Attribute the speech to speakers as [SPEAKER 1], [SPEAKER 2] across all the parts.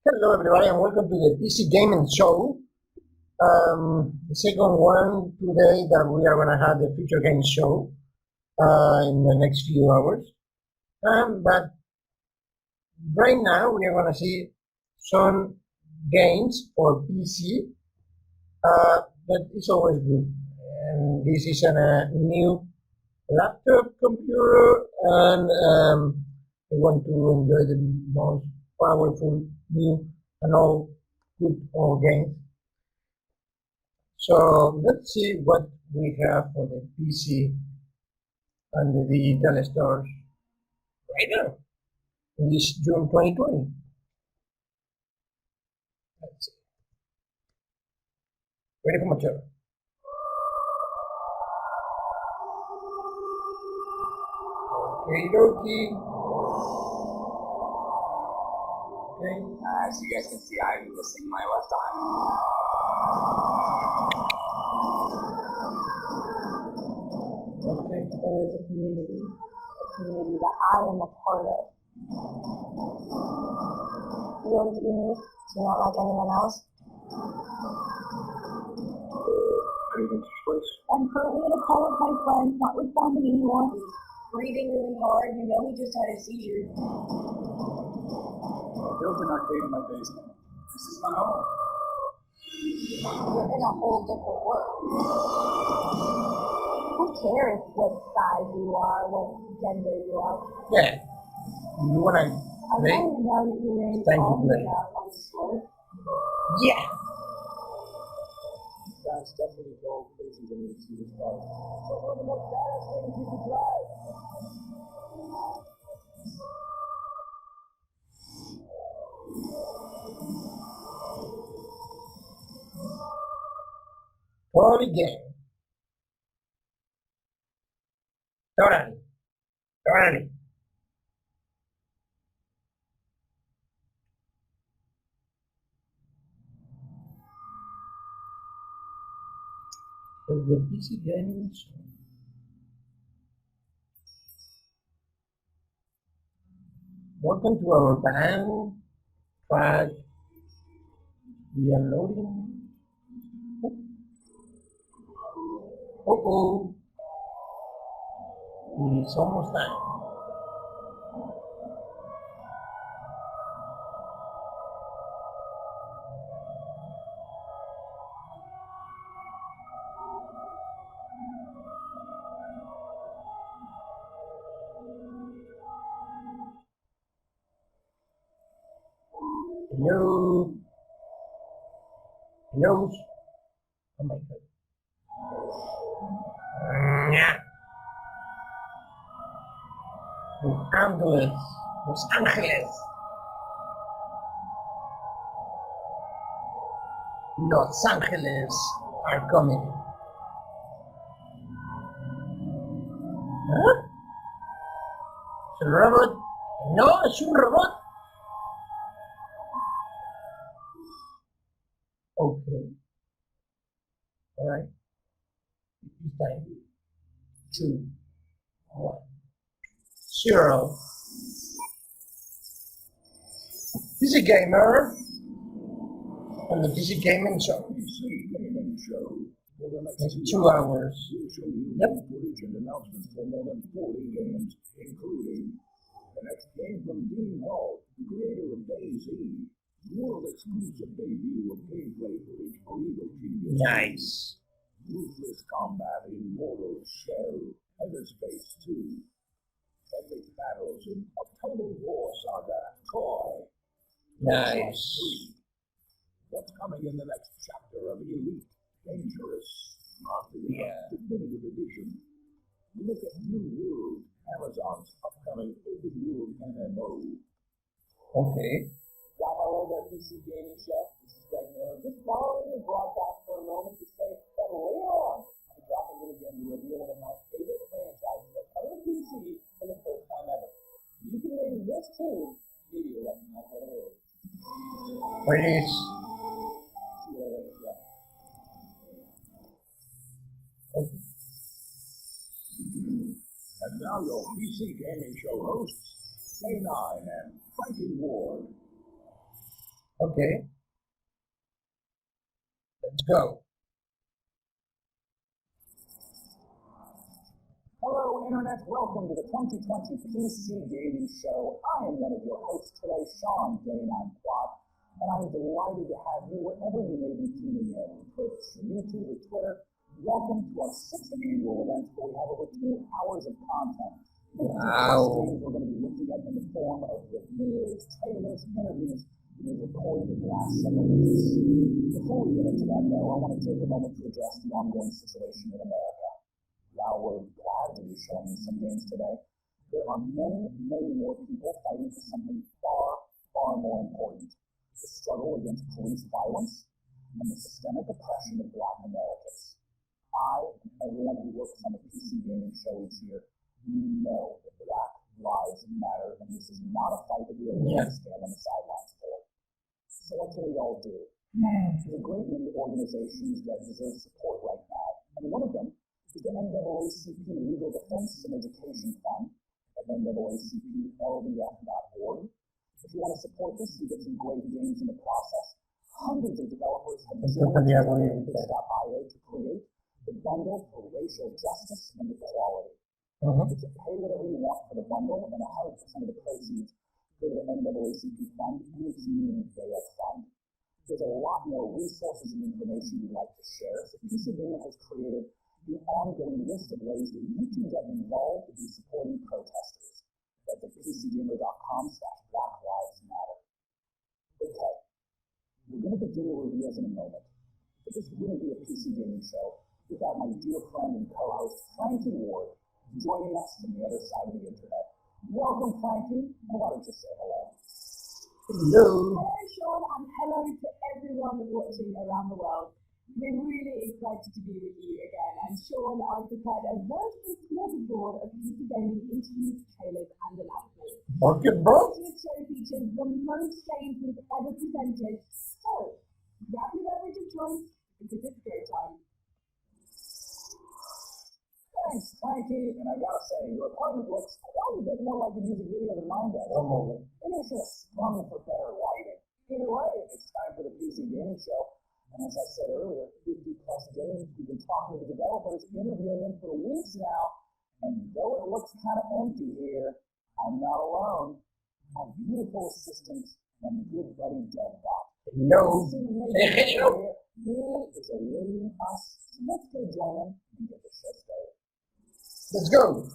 [SPEAKER 1] Hello everybody and welcome to the PC Gaming Show. The second one today that we are going to have the Future Game Show in the next few hours. But right now we are going to see some games for PC that is always good. And this is a new laptop computer and I want to enjoy the most powerful new and all good all games. So let's see what we have for the PC and the digital stores right now in this June 2020. Let's see. Ready for my turn. Okay, dokie. Okay.
[SPEAKER 2] As you guys can see, I'm missing my left eye.
[SPEAKER 1] Okay.
[SPEAKER 3] There is a community that I am a part of. Feels unique, so not like anyone else. I'm currently in a call with my friend, not with family anymore. He's breathing really hard, you know he just had a seizure.
[SPEAKER 2] Built an arcade in my basement. This is my home.
[SPEAKER 3] You're in a whole different world. Who cares what size you are, what gender you are?
[SPEAKER 1] Yeah. You wanna
[SPEAKER 3] I
[SPEAKER 1] play?
[SPEAKER 3] know now that you're in
[SPEAKER 1] Time to
[SPEAKER 3] all
[SPEAKER 1] play.
[SPEAKER 3] the on the floor.
[SPEAKER 1] Yeah.
[SPEAKER 2] That's definitely go crazy when you see this car. So one of the most badass things you can drive.
[SPEAKER 1] Totally game. Totally. Totally. So the PC gaming show. Welcome to our band. Track. We are loading. Uh-oh. It's almost time. Hello. Hello. Oh my god. Yeah. Los Angeles. Los Angeles. Los Angeles are coming. Huh? ¿Es el robot? No, es un robot. Okay. Alright. It's time. 2, 1, 0. PC Gamer and the PC Gaming Show.
[SPEAKER 2] PC Gaming Show. For the next
[SPEAKER 1] It's 2 hours.
[SPEAKER 2] we'll show you
[SPEAKER 1] Yep.
[SPEAKER 2] footage and announcements for more than 40 games, including the next game from Dean Hall, the creator of DayZ, world exclusive debut of gameplay footage for Eagle Genius.
[SPEAKER 1] Nice.
[SPEAKER 2] Ruthless combat in Mortal Shell, Everspace 2, epic battles in a Total War Saga, Troy.
[SPEAKER 1] Nice.
[SPEAKER 2] 3. What's coming in the next chapter of Elite Dangerous?
[SPEAKER 1] Yeah.
[SPEAKER 2] Definitive Edition. Look at New World, Amazon's upcoming open world MMO.
[SPEAKER 1] Okay.
[SPEAKER 3] Why hello there, PC Gaming Show. This is Greg Miller. Just following the broadcast for a moment to say that later on, I'm dropping it again to reveal one of my favorite franchises that's coming to PC for the first time ever. You can name this tune, maybe you'll recognize what it is.
[SPEAKER 1] What is?
[SPEAKER 3] See what it is, yeah.
[SPEAKER 1] Okay.
[SPEAKER 2] And now your PC Gaming Show hosts, K9 and Frankie Ward.
[SPEAKER 1] Okay, let's go.
[SPEAKER 3] Hello, Internet. Welcome to the 2020 PC Gaming Show. I am one of your hosts today, Sean Day9 Plot, and I'm delighted to have you wherever you may be tuning in, Twitch, YouTube, or Twitter. Welcome to our 6th annual event where we have over 2 hours of content.
[SPEAKER 1] Wow.
[SPEAKER 3] We're going to be looking at in the form of reviews, trailers, interviews we've recorded in the last several weeks. Before we get into that, though, I want to take a moment to address the ongoing situation in America. While we're glad to be showing you some games today, there are many, many more people fighting for something far, far more important. The struggle against police violence and the systemic oppression of Black Americans. I and everyone who works on the PC Gaming Show each year, we know that Black lives matter, and this is not a fight that we are willing to stand on the sidelines for. So what can we all do? There's a great many organizations that deserve support right now, and one of them is the NAACP Legal Defense and Education Fund at NAACPLDF.org. If you want to support this, you get some great games in the process. Hundreds of developers have joined .io to create the bundle for racial justice and equality. You can pay whatever you want for the bundle, and 100% of the proceeds go to the NAACP Fund and the Community Bail Fund. There's a lot more resources and information we'd like to share, so PC Gamer has created the ongoing list of ways that you can get involved in supporting protesters. That's at pcgamer.com/Black Lives Matter. Okay, we're going to begin the reveals in a moment, but this wouldn't be a PC Gaming Show without my dear friend and co-host Frankie Ward joining us from the other side of the internet. Welcome, Frankie, and why don't you say hello?
[SPEAKER 1] Hello.
[SPEAKER 4] Hello, Sean, and hello to everyone watching around the world. We're really excited to be with you again, and Sean, I've prepared a veritable smorgasbord of PC gaming interviews, trailers, and announcements.
[SPEAKER 1] Okay, bro.
[SPEAKER 4] This show features the most games we've ever presented, so grab your beverage of choice because it's go time.
[SPEAKER 3] Thanks, Frankie, and I gotta say, your apartment looks quite a bit more like a music video than mine does. It is just sprung for better lighting. Either way, it's time for the PC Gaming Show. And as I said earlier, 50+ games, we've been talking to the developers, interviewing them for weeks now, and though it looks kind of empty here, I'm not alone. My beautiful assistant and good buddy DevBot.
[SPEAKER 1] Hello.
[SPEAKER 3] Hello. He is awaiting us, so let's go join him and get the show started.
[SPEAKER 1] Let's go.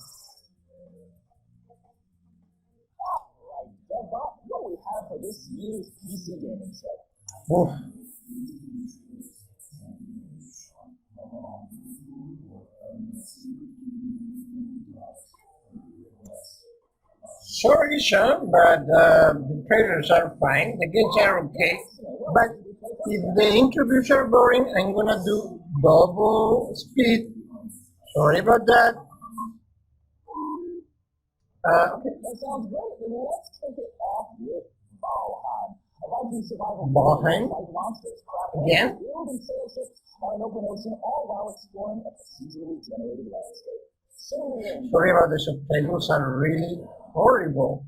[SPEAKER 3] Alright, DevBot, what do we have for this year's PC Gaming Show?
[SPEAKER 1] Oof. Sorry, Sean, but the trailers are fine. The games are okay. But if the interviews are boring, I'm gonna do double speed. Sorry about that. Okay.
[SPEAKER 3] That sounds great. Then let's kick it off with Valheim. A Viking survival
[SPEAKER 1] Valheim?
[SPEAKER 3] fight monsters, craft
[SPEAKER 1] Again?
[SPEAKER 3] build and sail ships on an open ocean, all while exploring a procedurally generated landscape.
[SPEAKER 1] Sorry about the subtitles are really horrible.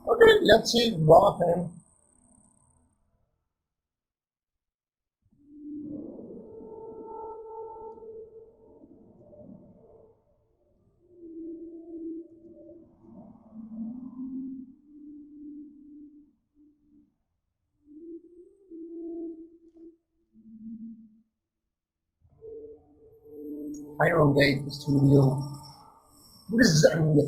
[SPEAKER 1] Okay, let's see Valheim. Iron Gate Studio. Present.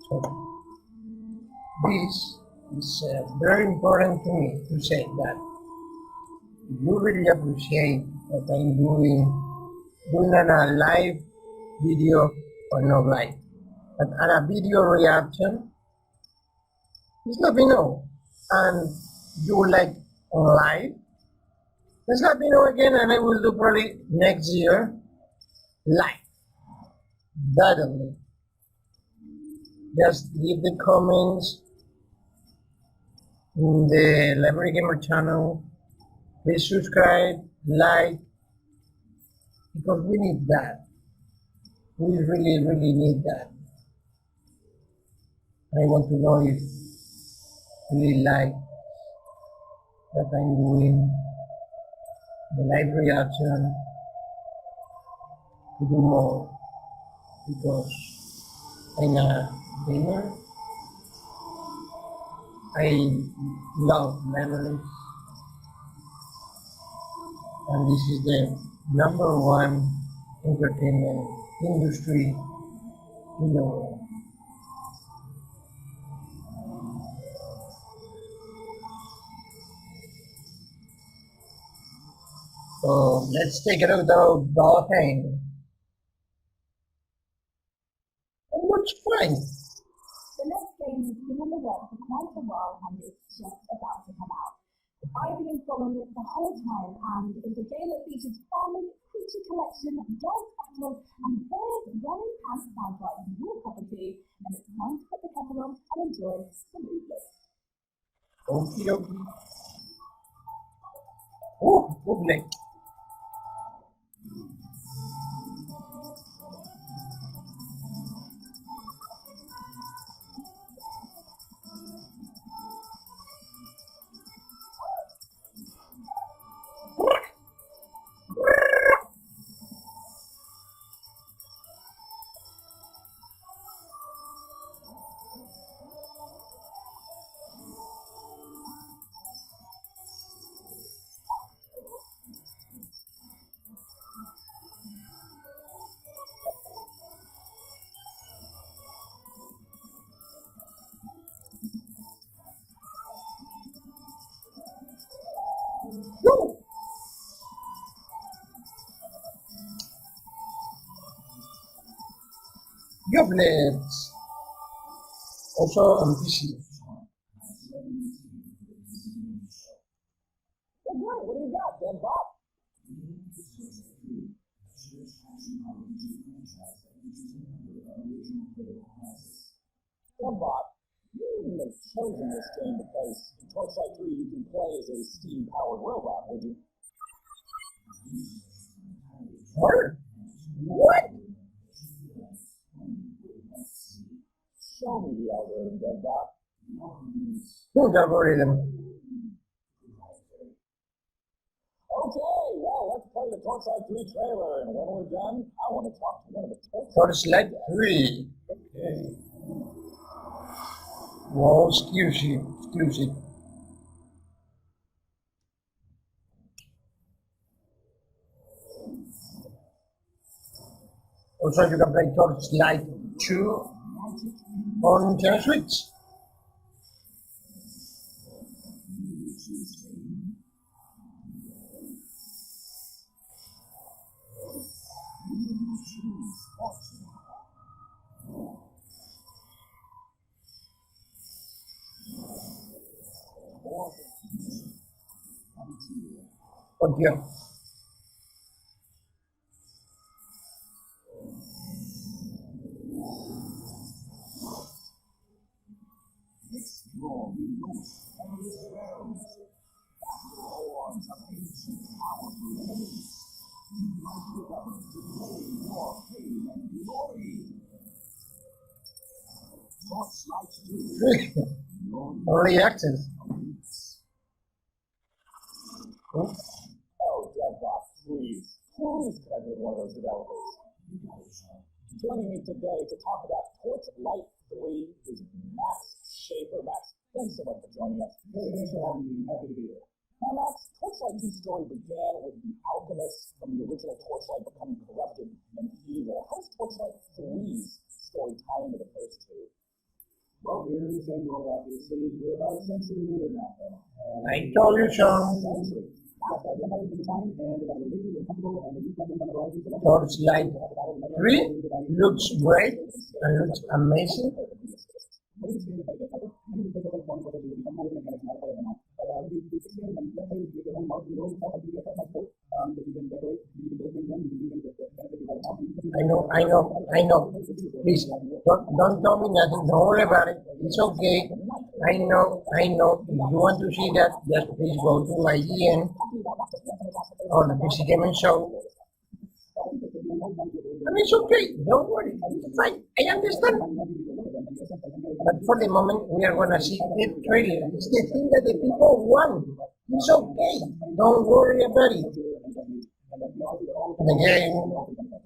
[SPEAKER 1] So, this is very important to me to say that if you really appreciate what I'm doing on a live video or not live, but on a video reaction, just let me know. And you like live, just let me know again, and I will do probably next year live. Definitely. Just leave the comments in the Library Gamer channel. Please subscribe, like, because we need that. We really, really need that. I want to know if you really like that I'm doing the live reaction to do more, because I'm a gamer. I love memories, and this is the number one entertainment industry in the world. So let's take it out the ball thing. It looks fine.
[SPEAKER 4] The next game has been in the works for quite a while and it's just about to come out. I've been following it the whole time and it's a game that features farming, creature collection, dog battles, and bears wearing pants sounds like your cup of tea, and it's time to put the kettle on and enjoy the movement.
[SPEAKER 1] Okie dokie. Oh, lovely. Woo! Goblins. Also on PC.
[SPEAKER 3] Well, great. What do you got, then, Bob? Well, Bob, you wouldn't have chosen this game because in Torchlight 3 you can play as a steam-powered robot, would you?
[SPEAKER 1] What? What?
[SPEAKER 3] Show me the algorithm, then, Bob.
[SPEAKER 1] Who's algorithm?
[SPEAKER 3] Okay, well, let's play the Torchlight 3 trailer, and when we're done, I want to talk to one of the
[SPEAKER 1] Torchlight 3. Okay. Wow, exclusive. Also, you can play Torchlight 2 on Nintendo Switch. Oh dear. Early access. Oh.
[SPEAKER 3] Oh, Deadbox, please connect with one of those developers. Joining me today to talk about Torchlight 3 is Max Schaefer. Max, thanks so much for joining us. Hey, thanks for having me. Happy to be here. Now, Max, Torchlight 2's story began with the alchemist from the original Torchlight becoming corrupted and evil. How does Torchlight 3's story tie into the first two? Well, we're in the same world, obviously. We're about a century later now, though.
[SPEAKER 1] I told you so. Torchlight 3 looks great and looks amazing. I know. Please, don't tell me nothing. Don't worry about it. It's okay. I know. If you want to see that, just please go to IGN or the PC Gaming Show And it's okay. Don't worry. It's fine. I understand. But for the moment, we are gonna see the trailer. It's the thing that the people want. It's okay. Don't worry about it. And again,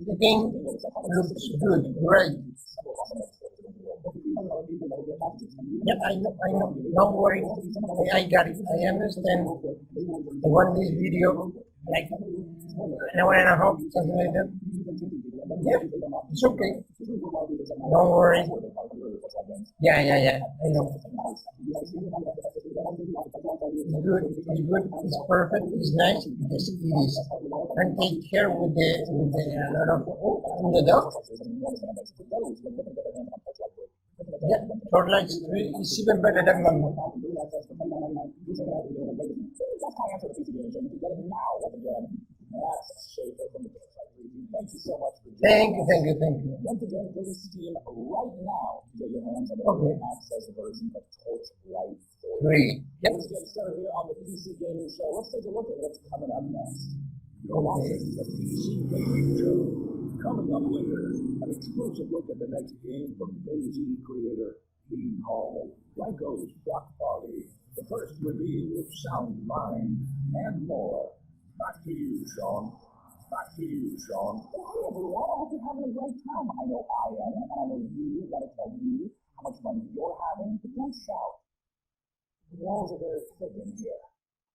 [SPEAKER 1] the game looks good, great. Yeah, I know. Don't worry. I got it. I understand. I want this video like an hour and a half, something like that. Yeah, it's okay. Don't worry. Yeah, I know. It's good, it's perfect, it's nice, yes it is. And take care with the dog. Yeah, for like it's even better than one.
[SPEAKER 3] Thank you so much for
[SPEAKER 1] Thank you.
[SPEAKER 3] Once again, go to Steam right now to get your hands on the access version of Torchlight
[SPEAKER 1] 3. Yep.
[SPEAKER 3] Let's get started here on the PC Gaming Show. Let's take a look at what's coming up next.
[SPEAKER 2] You're watching the PC Gaming Show. Coming up later, an exclusive look at the next game from DayZ creator Dean Hall, Geico's Block Party, the first reveal of Sound Mind, and more. Back to you, Sean.
[SPEAKER 3] Hey everyone, I hope you're having a great time. I know I am, and I know you want to tell me how much fun you're having, but don't shout. The walls are very thick in here.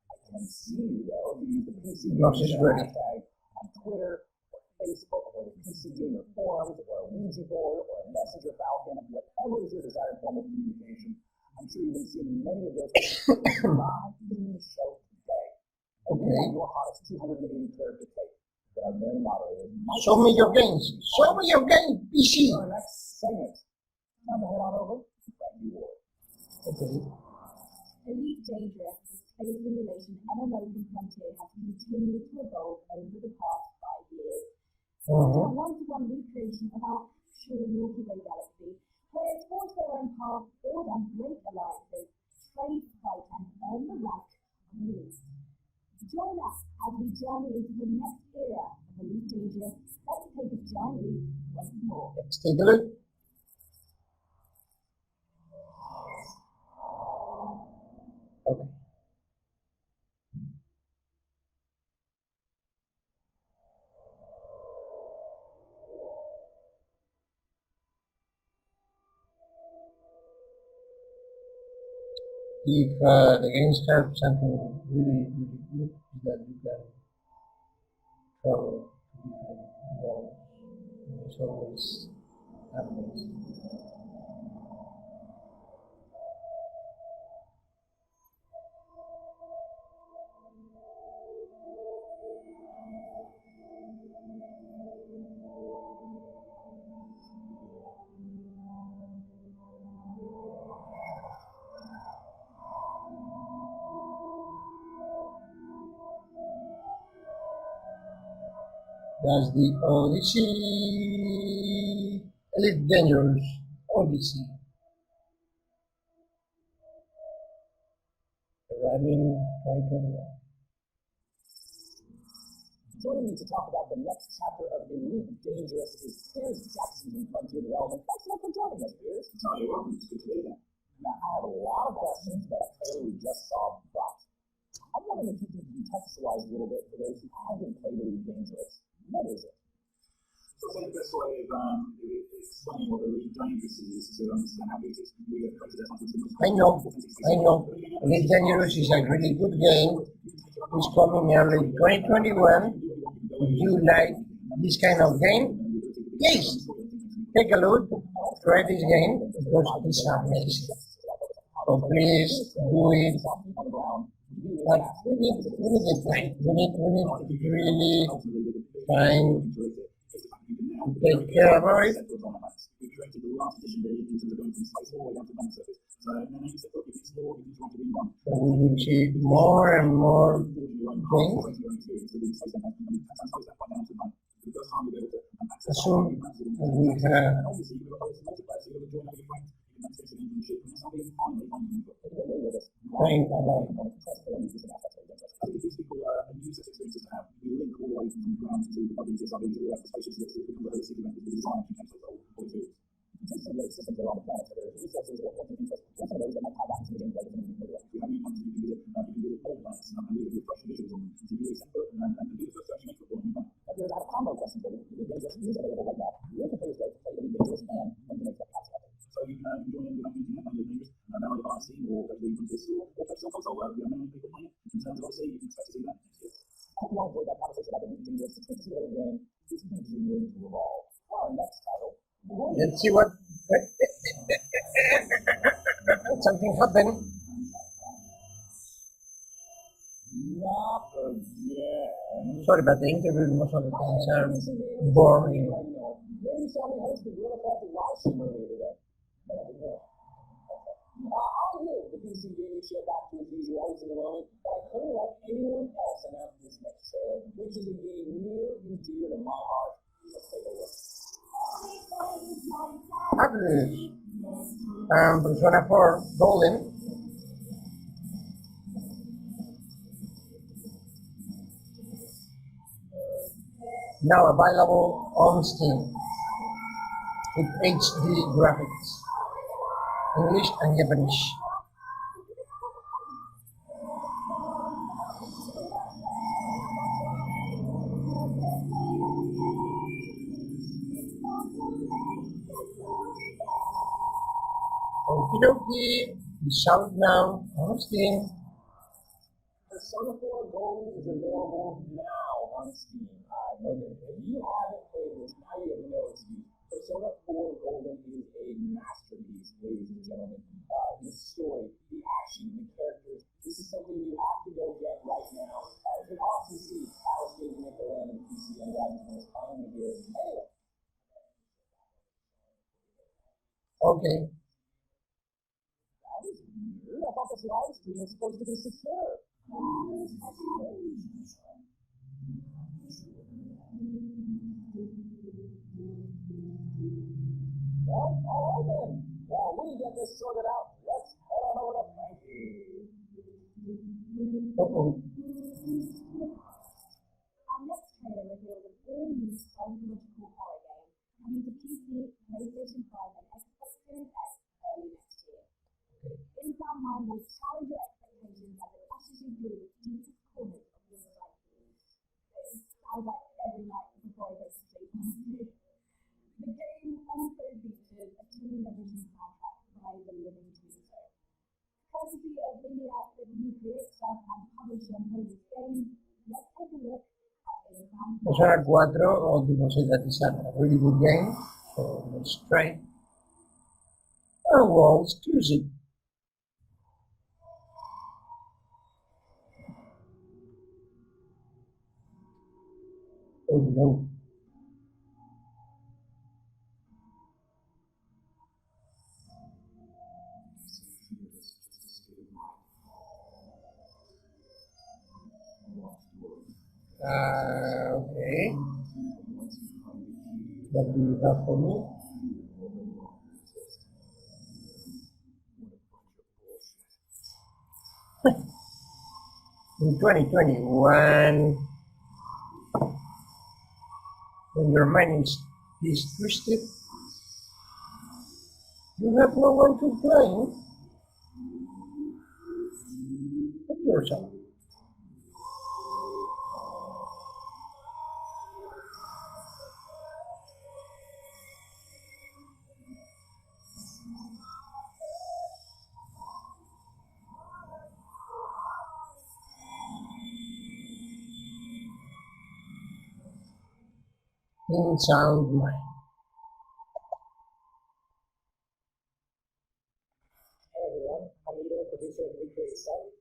[SPEAKER 3] I can see you though if you use the PC hashtag on Twitter or Facebook or the PC Gamer forums or a Ouija board or a Messenger Falcon, whatever is your desired form of communication. I'm sure you've been seeing many of those live in the show today.
[SPEAKER 1] Okay.
[SPEAKER 3] Your hottest 280 character tape.
[SPEAKER 1] Show me your games. Show me your game, PC.
[SPEAKER 3] Our next segment. Time to head on over to Frankie Ward.
[SPEAKER 1] Okay.
[SPEAKER 4] Elite Dangerous, the space simulation MMO from Frontier, has continued to evolve over the past 5 years. It's a one-to-one recreation of our actual Milky Way galaxy, where explore their own path, build and break alliances, trade, fight, and earn the rank of elite. Join us as we journey into the next era of Elite Dangerous. Let's take a giant leap once more.
[SPEAKER 1] Let's take a look. Okay. If the games have something really good, is that you can travel to different worlds. It's always happening. That's the Odyssey, Elite Dangerous Odyssey. Arriving 2021.
[SPEAKER 3] Joining me to talk about the next chapter of Elite Dangerous is Piers Jackson from Frontier Development. Thanks so much for joining us, Piers.
[SPEAKER 2] You're welcome. It's good to be here.
[SPEAKER 3] Now, I have a lot of questions about a trailer we just saw, but I'm wondering if you can contextualize a little bit for those who haven't played Elite Dangerous. What is it?
[SPEAKER 2] So I think the best way of explaining what Elite Dangerous is to understand how it is. We have created
[SPEAKER 1] I know. Elite Dangerous is a really good game. It's coming early 2021. If you like this kind of game, yes, take a look, try this game because it's amazing. So please do it. But we need the time. We need really time to take care about it. So we will see more and more things. As soon as we have think about
[SPEAKER 2] gives people a new set of experiences to have. We link all the way from ground to the buggies, SRVs, all the way up to spaceships that become the holistic event, the design and concept of all the tools. In terms of the systems that are on the planet, so there are resources or quantum interest. What some of those that might tie back to the game later in the video. We have new planets, you can visit old planets, and really refresh your visuals on them. So you really set foot and do the first to actually make football on a new planet. Now, there's a combo question for you. The games that is available right now. Your computers go to play the dangerous man when you make that pass happen. So you can join in with that internet and dangerous, download it on Steam or go to the store or personal console where we have many people playing it. In terms of obviously, you can expect to see that next year. I hope you all enjoyed that conversation about the dangerous. It's good to see that again. This is continuing to evolve. Our next title.
[SPEAKER 1] Let's see what something happened.
[SPEAKER 2] Not again.
[SPEAKER 1] Sorry, but the interviews most of the times are boring.
[SPEAKER 3] Maybe saw me host the Gorilla Factory live stream earlier today. I'll give the PC Gaming Show back to its usual host in a moment, but I couldn't let anyone else announce this next trailer, which is a game near and dear to my heart. Let's take a look.
[SPEAKER 1] Atlas, Persona 4 Golden. Now available on Steam with HD graphics, English and Japanese. Okie dokie, it's out now on Steam.
[SPEAKER 3] Persona 4 Golden is available now on Steam. If you haven't played this, now you know it's used. Persona 4 Golden is a masterpiece, ladies and gentlemen. The story, the action, the characters, this is something you have to go get right now. You can often see Alice Games make the land in PC and guys finally here. Anyway.
[SPEAKER 1] Okay.
[SPEAKER 3] That was weird. I thought this live stream was supposed to be secure. Well, all right then. Well, we get this sorted out. Let's head on over to Frankie.
[SPEAKER 1] Uh-oh.
[SPEAKER 4] Our next trailer reveals an all-new psychological horror game coming to PC, PlayStation 5 and Xbox Series X early next year. Inbound Mind will challenge your expectations as it pushes you through the deepest corners of your psyche. It sounds like every night before I go to sleep. The game also features a tuning original soundtrack by the Living Tombstone. Courtesy of indie outfit Nuclear and publisher Moses Games, let's take a look at Inbound Mind.
[SPEAKER 1] Persona 4, all people say that it's a really good game, so let's try. Oh, well, exclusive. Oh no. Okay. What do you have for me? In 2021, when your mind is twisted, you have no one to blame but yourself. In sound mind.
[SPEAKER 3] Hey everyone, I'm Ito, producer of Recreate Site.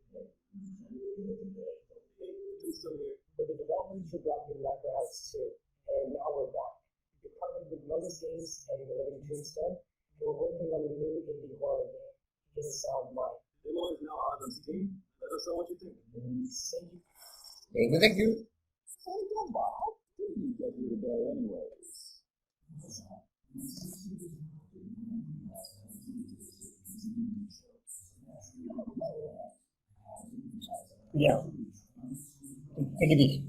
[SPEAKER 3] But the development for Broken Record House 2, and now we're back. We're partnered with Moses Games and the Living Tombstone, and we're working on a new indie horror game, In Sound Mind.
[SPEAKER 2] Demo is now out on Steam. Let us know what you think.
[SPEAKER 3] Thank you.
[SPEAKER 1] Thank you.
[SPEAKER 3] Say again, Bob, how did you get here today anyways?
[SPEAKER 1] Yeah. Take it easy.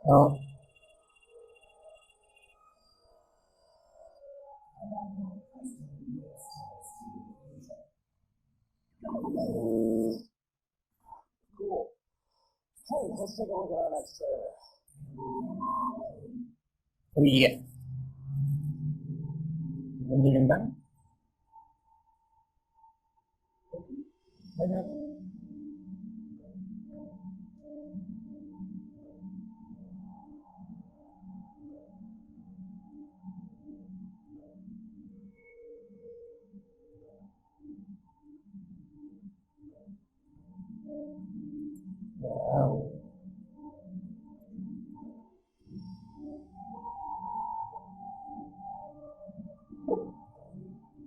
[SPEAKER 1] Oh.
[SPEAKER 3] Cool. Hey, let's take a look at our next trailer.
[SPEAKER 1] What do you get? $1 million? Why not? Wow.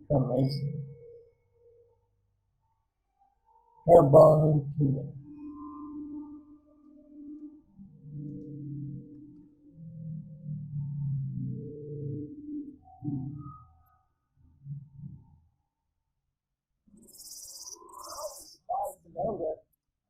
[SPEAKER 1] Amazing. Airborne Kingdom.
[SPEAKER 3] Surprised to know that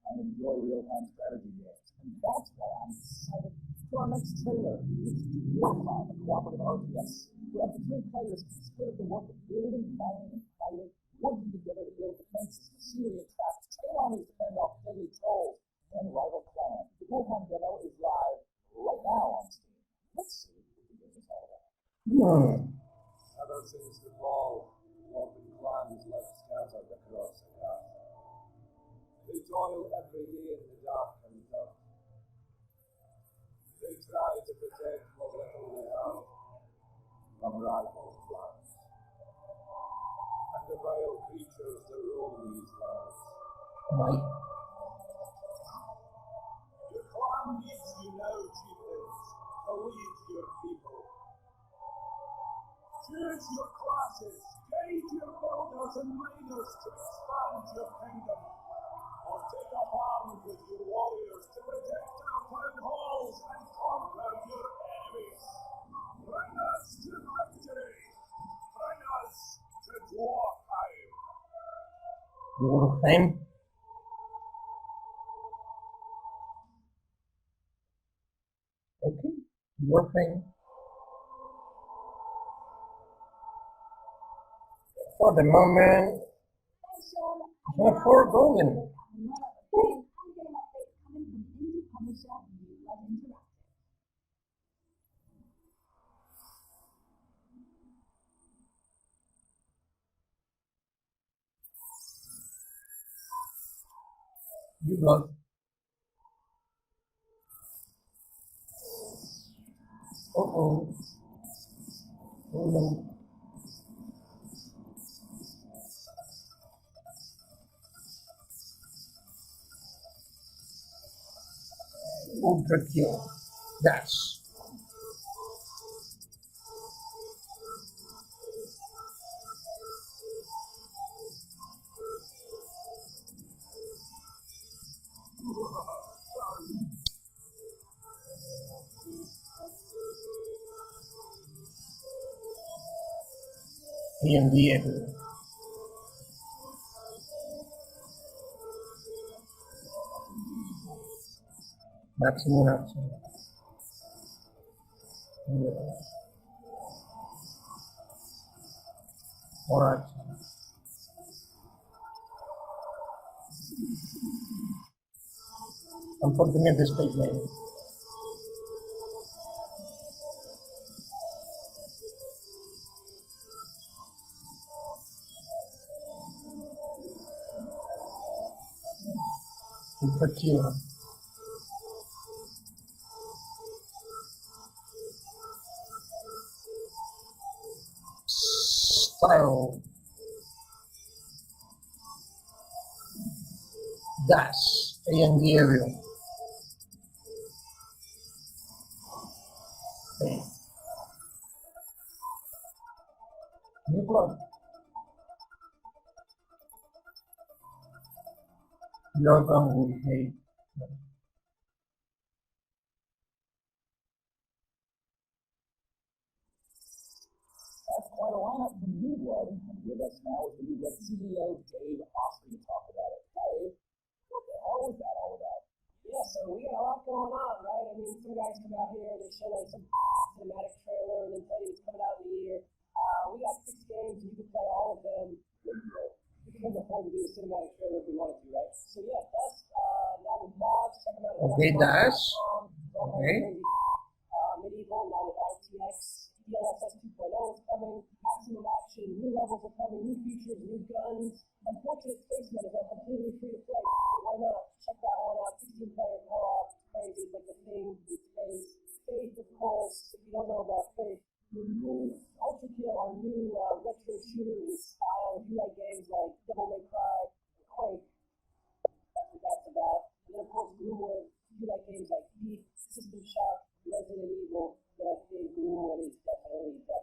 [SPEAKER 3] I enjoy real-time strategy games, and that's why I'm excited for our next trailer. It's Real-Time, a cooperative RTS, where up to 3 players can split up the work of building, mining, and fighting, working together to build defenses, machinery, and traps, train armies to fend off deadly trolls, and rival clans. The real-time demo is live right now on Steam. Let's see what the game is all about.
[SPEAKER 2] Ever since the fall, Walking clans left scattered across the earth. They toil every day in the dark and tough. They try to protect what little they have from rival clans and the vile creatures that roam these lands.
[SPEAKER 1] Right.
[SPEAKER 2] Your clan needs you now, chieftains, to lead your people. Choose your classes, guide your builders and miners to expand your kingdom, or take up arms with your warriors to protect our town halls and conquer your enemies. Bring us to victory! Bring us to Dwarfheim!
[SPEAKER 1] War of Fame. Okay. War of Fame. For the moment,
[SPEAKER 4] Thanks, Sean.
[SPEAKER 1] not for golden.
[SPEAKER 4] Another game update coming from indie publisher New Blood Interactive.
[SPEAKER 1] You blood. Uh-oh. Oh no. Ultra kill. Dash. D&D everywhere. Maximum action. More action. Unfortunately, this page name. Ultra kill. Style. Dash. A&D everywhere. Okay. New plot. Love and we hate.
[SPEAKER 3] That's quite a lineup from New Blood. And with us now is the New Blood CEO, Dave Austin, to talk about it. Dave, what the hell was that all about?
[SPEAKER 4] Yeah, so we got a lot going on, right? I mean, some guys come out here, they show like some cinematic trailer, and then tell you it's coming out in the year. We got 6 games, and you can play all of them. We can afford to do a cinematic trailer if we wanted to, right? So yeah, that's now with mods, check them out.
[SPEAKER 1] Okay, that's okay.
[SPEAKER 4] Medieval, now with RTX, DLSS 2.0 is coming, maximum action, new levels are coming, new features, new guns. Unfortunate Spaceman is now completely free to play. Why not? Check that one out. 16-player co-op, crazy, like the thing with space. Faith, of course, if you don't know about Faith. Ultra Kill, our new retro shooter with style. If you like games like Devil May Cry, Quake, that's what that's about. And then, of course, Gloomwood. If you like games like Beat, System Shock, Resident Evil, then I think Gloomwood is definitely the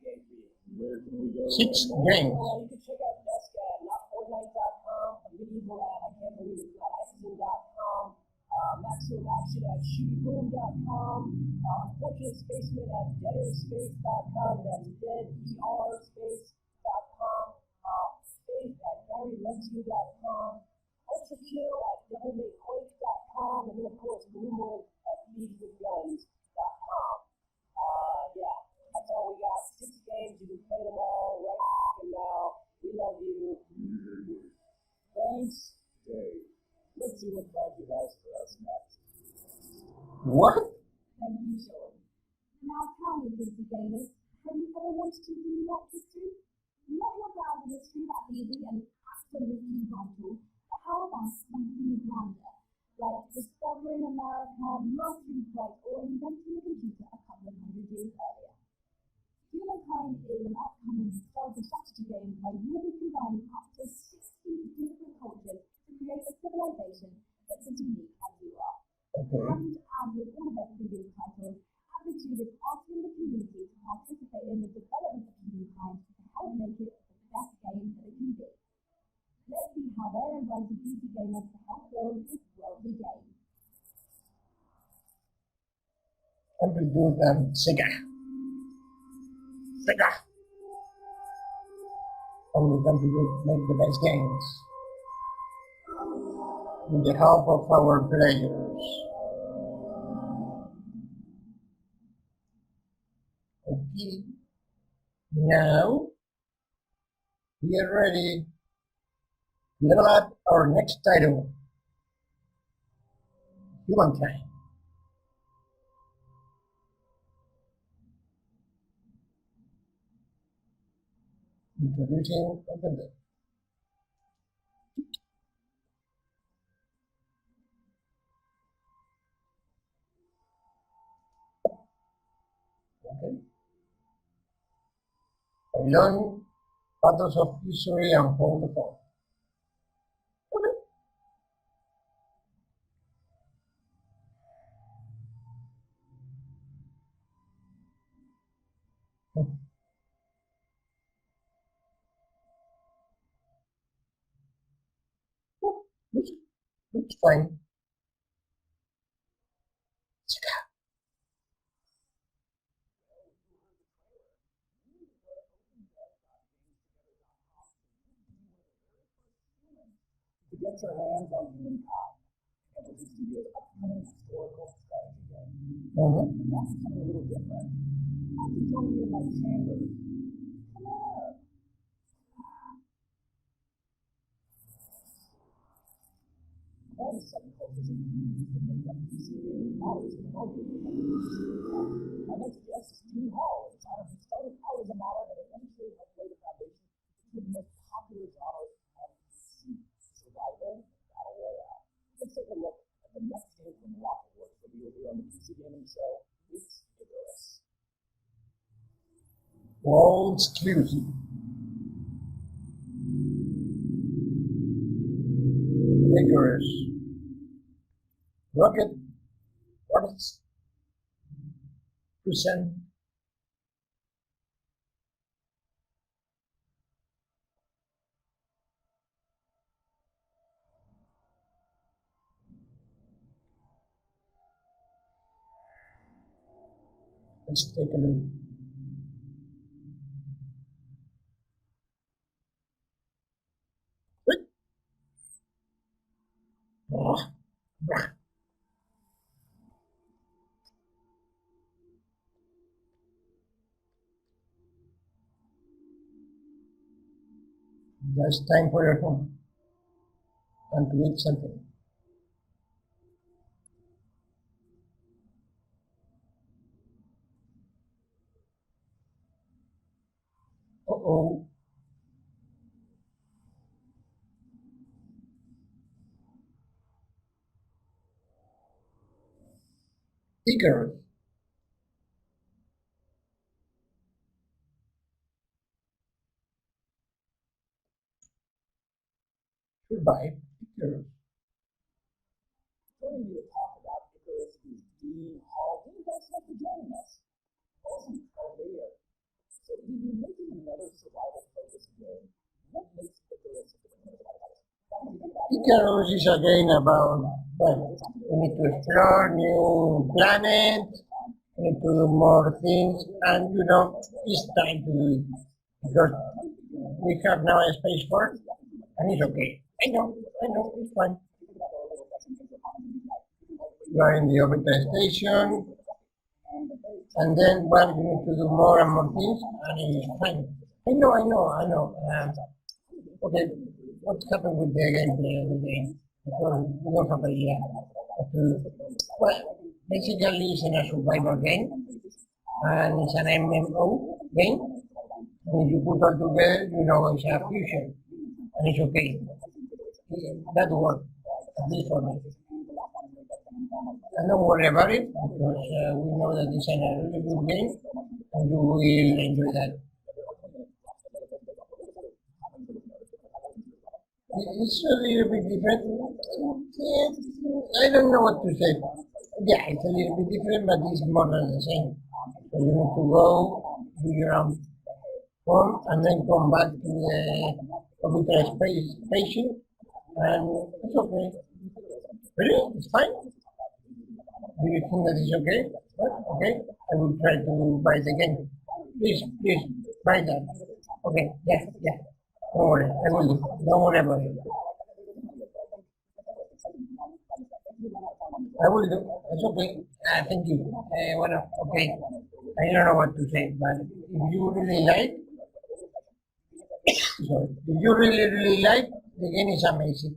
[SPEAKER 4] game for you.
[SPEAKER 3] Where can we go?
[SPEAKER 1] 6 games.
[SPEAKER 4] Well, you can check out Desk at notfortnite.com, a medieval at I can't believe it's not Accident.com, Maximum Action at shootyboom.com, Unfortunate Spaceman at deaderspace.com, that's deaderspace.com, Faith at GaryLoveYou.com, Ultra Kill at DevilMayQuake.com, and then of course Gloomwood at LeagueWithGuns.com. Yeah, that's all we got. 6 games, you can play them all right now. We love you.
[SPEAKER 3] Thanks, Dave. Let's see what Frankie has for us next.
[SPEAKER 1] What?
[SPEAKER 5] Thank you, Sean. Now tell me, PC gamers, have you ever wanted to rewrite history? Not your browser history, that's easy and absolutely vital, but how about something grander, like discovering America, mastering flight, or inventing a computer a couple of hundred years earlier? Humankind is an upcoming historical strategy game where you will be combining up to 60 different cultures to create a civilization that's as unique as you are.
[SPEAKER 1] Okay.
[SPEAKER 5] And as with all of their previous titles, Amplitude is asking the community to participate in the development of humankind to help make it the best game that it can be. Let's see how they're inviting PC gamers to help build this worldly game.
[SPEAKER 1] Amplitude and Sega. Only Amplitude make the best games. With the help of our players. Okay. Now we are ready to level up our next title. Humankind. Introducing Donde. Okay. Learn battles of history and hold the phone. Okay. Looks fine.
[SPEAKER 3] To get your hands on Humankind, Amplitude Studios' upcoming historical strategy game. And that's something a little different. Why don't you join me in my chambers? Come on. All the subcultures and communities that make up PC gaming matters in Marvel. My next guest is Dean Hall, a designer who started out as a modder and eventually helped lay the foundation for two of the most popular genres on PC: survival and battle royale. Let's take a look at the next game from Rocketworks revealed here on the PC Gaming Show. It's Icarus.
[SPEAKER 1] World exclusive. Icarus. Rocket. What is Present. Let's take a look. Wait. Oh. Just time for your home and to eat something. Uh-oh. Icarus. Survive. Icarus.
[SPEAKER 3] Joining me to talk about Icarus is Dean Hall. Dean, thanks so much for joining us. Awesome. Glad to be here. So, you're making another survival-focused game. What makes Icarus a different survival?
[SPEAKER 1] Icarus is again about, well, we need to explore new planets, we need to do more things, and it's time to do it. Because we have now a space force, and it's okay. I know, it's fine. You are in the orbital station, and then, well, you need to do more and more things, and it's fine. I know. Okay, what happened with the gameplay of the game? Because we don't have a idea. Well, basically it's a survival game, and it's an MMO game. When you put all together, it's a fusion, and it's okay. That works, at least for me. And don't worry about it, because we know that it's a really good game, and you will enjoy that. It's a little bit different. I don't know what to say. Yeah, it's a little bit different, but it's more than the same. So you need to go, do your own form, and then come back to the orbital station, and it's okay. Really? It's fine? Do you think that it's okay? Well, okay, I will try to buy the game. Please, buy that. Okay, yeah. Don't worry, I will do. Don't worry about it. I will do. It's okay. Thank you. Okay. I don't know what to say, but if you really like, the game is amazing.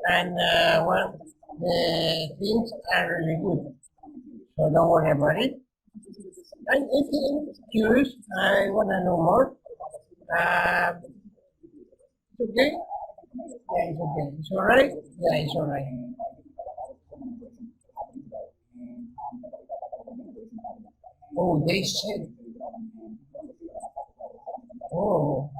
[SPEAKER 1] And the things are really good. So don't worry about it. I'm curious. I want to know more. It's okay? Yeah, it's okay. It's alright? Yeah, it's alright. Oh, they said. Oh.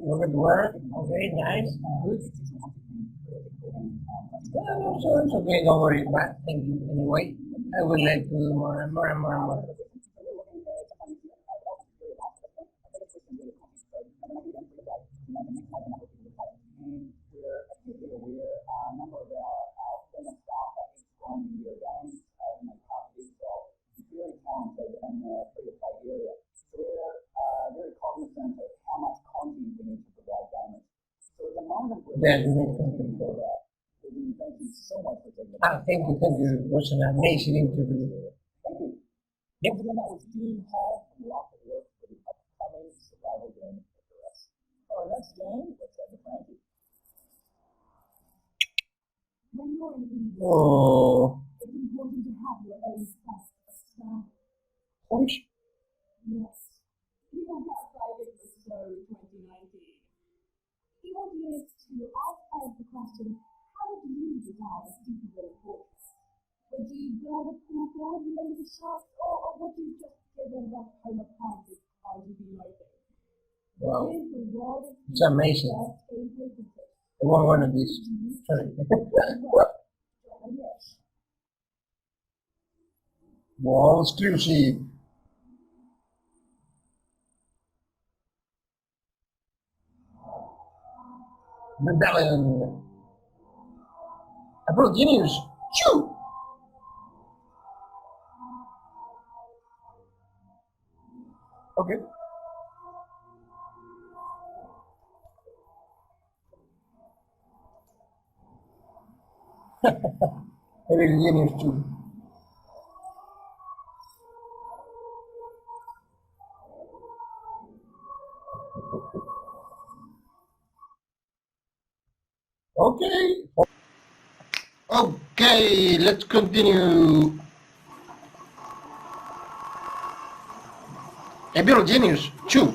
[SPEAKER 1] Look at work. Okay, nice. Good. So it's okay. Don't worry about it. Thank you. Anyway, I would like to do more and more. Yeah, you need something for that. Thank you. It was an amazing interview. Yep.
[SPEAKER 3] That was Dean Hall from Rock at Work for the upcoming survival game Icarus. Our next game, let's head to Frankie.
[SPEAKER 5] When you're in England,
[SPEAKER 1] Oh.
[SPEAKER 5] it's important to have your own sense of style.
[SPEAKER 1] Push.
[SPEAKER 5] Yes.
[SPEAKER 4] People outside it was so 2019.
[SPEAKER 5] The audience to ask players the question, how would you design a supervillain fortress? Would you build a cool build and maybe shots, or would you just give a rough home appliances RGB lighting?
[SPEAKER 1] Wow.
[SPEAKER 5] Here's the world of
[SPEAKER 1] It's amazing.
[SPEAKER 5] first gameplay footage.
[SPEAKER 1] I want one of these. Sorry.
[SPEAKER 5] Yes.
[SPEAKER 1] Wall exclusive. Rebellion. Aborigines. Shoo! Okay. Aborigines too. Okay. Okay, let's continue. Aborigines. Chew.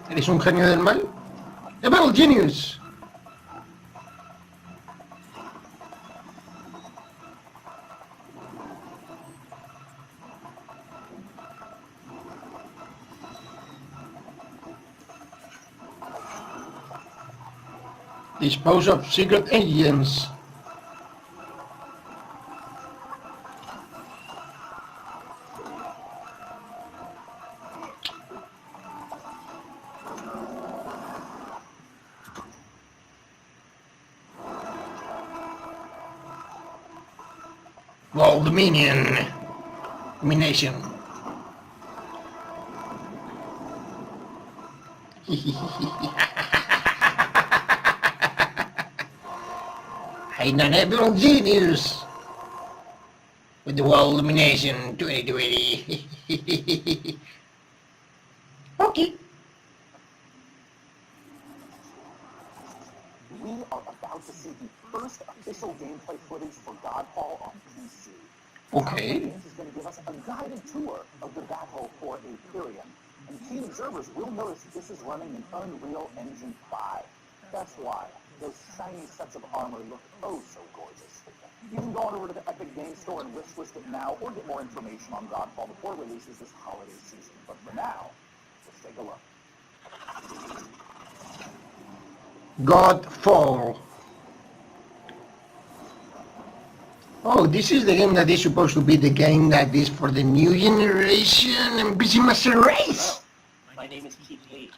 [SPEAKER 1] ¿Eres un genio del mal? Evil genius. Dispose of secret agents. World domination. I'm an evil genius with the world domination 2020. Okay.
[SPEAKER 3] We are about to see the first official gameplay footage for Godfall on PC.
[SPEAKER 1] Okay.
[SPEAKER 3] Games is going to give us a guided tour of the battle for Imperium. And keen observers will notice this is running an Unreal Engine 5. That's why those shiny sets of armor look oh so gorgeous. You can go on over to the Epic Games Store and wishlist it now, or get more information on Godfall before it releases this holiday season. But for now, let's take a look.
[SPEAKER 1] Godfall. Oh, this is the game that is supposed to be the game that is for the new generation and PC Master Race.
[SPEAKER 6] My name is Keith Lee,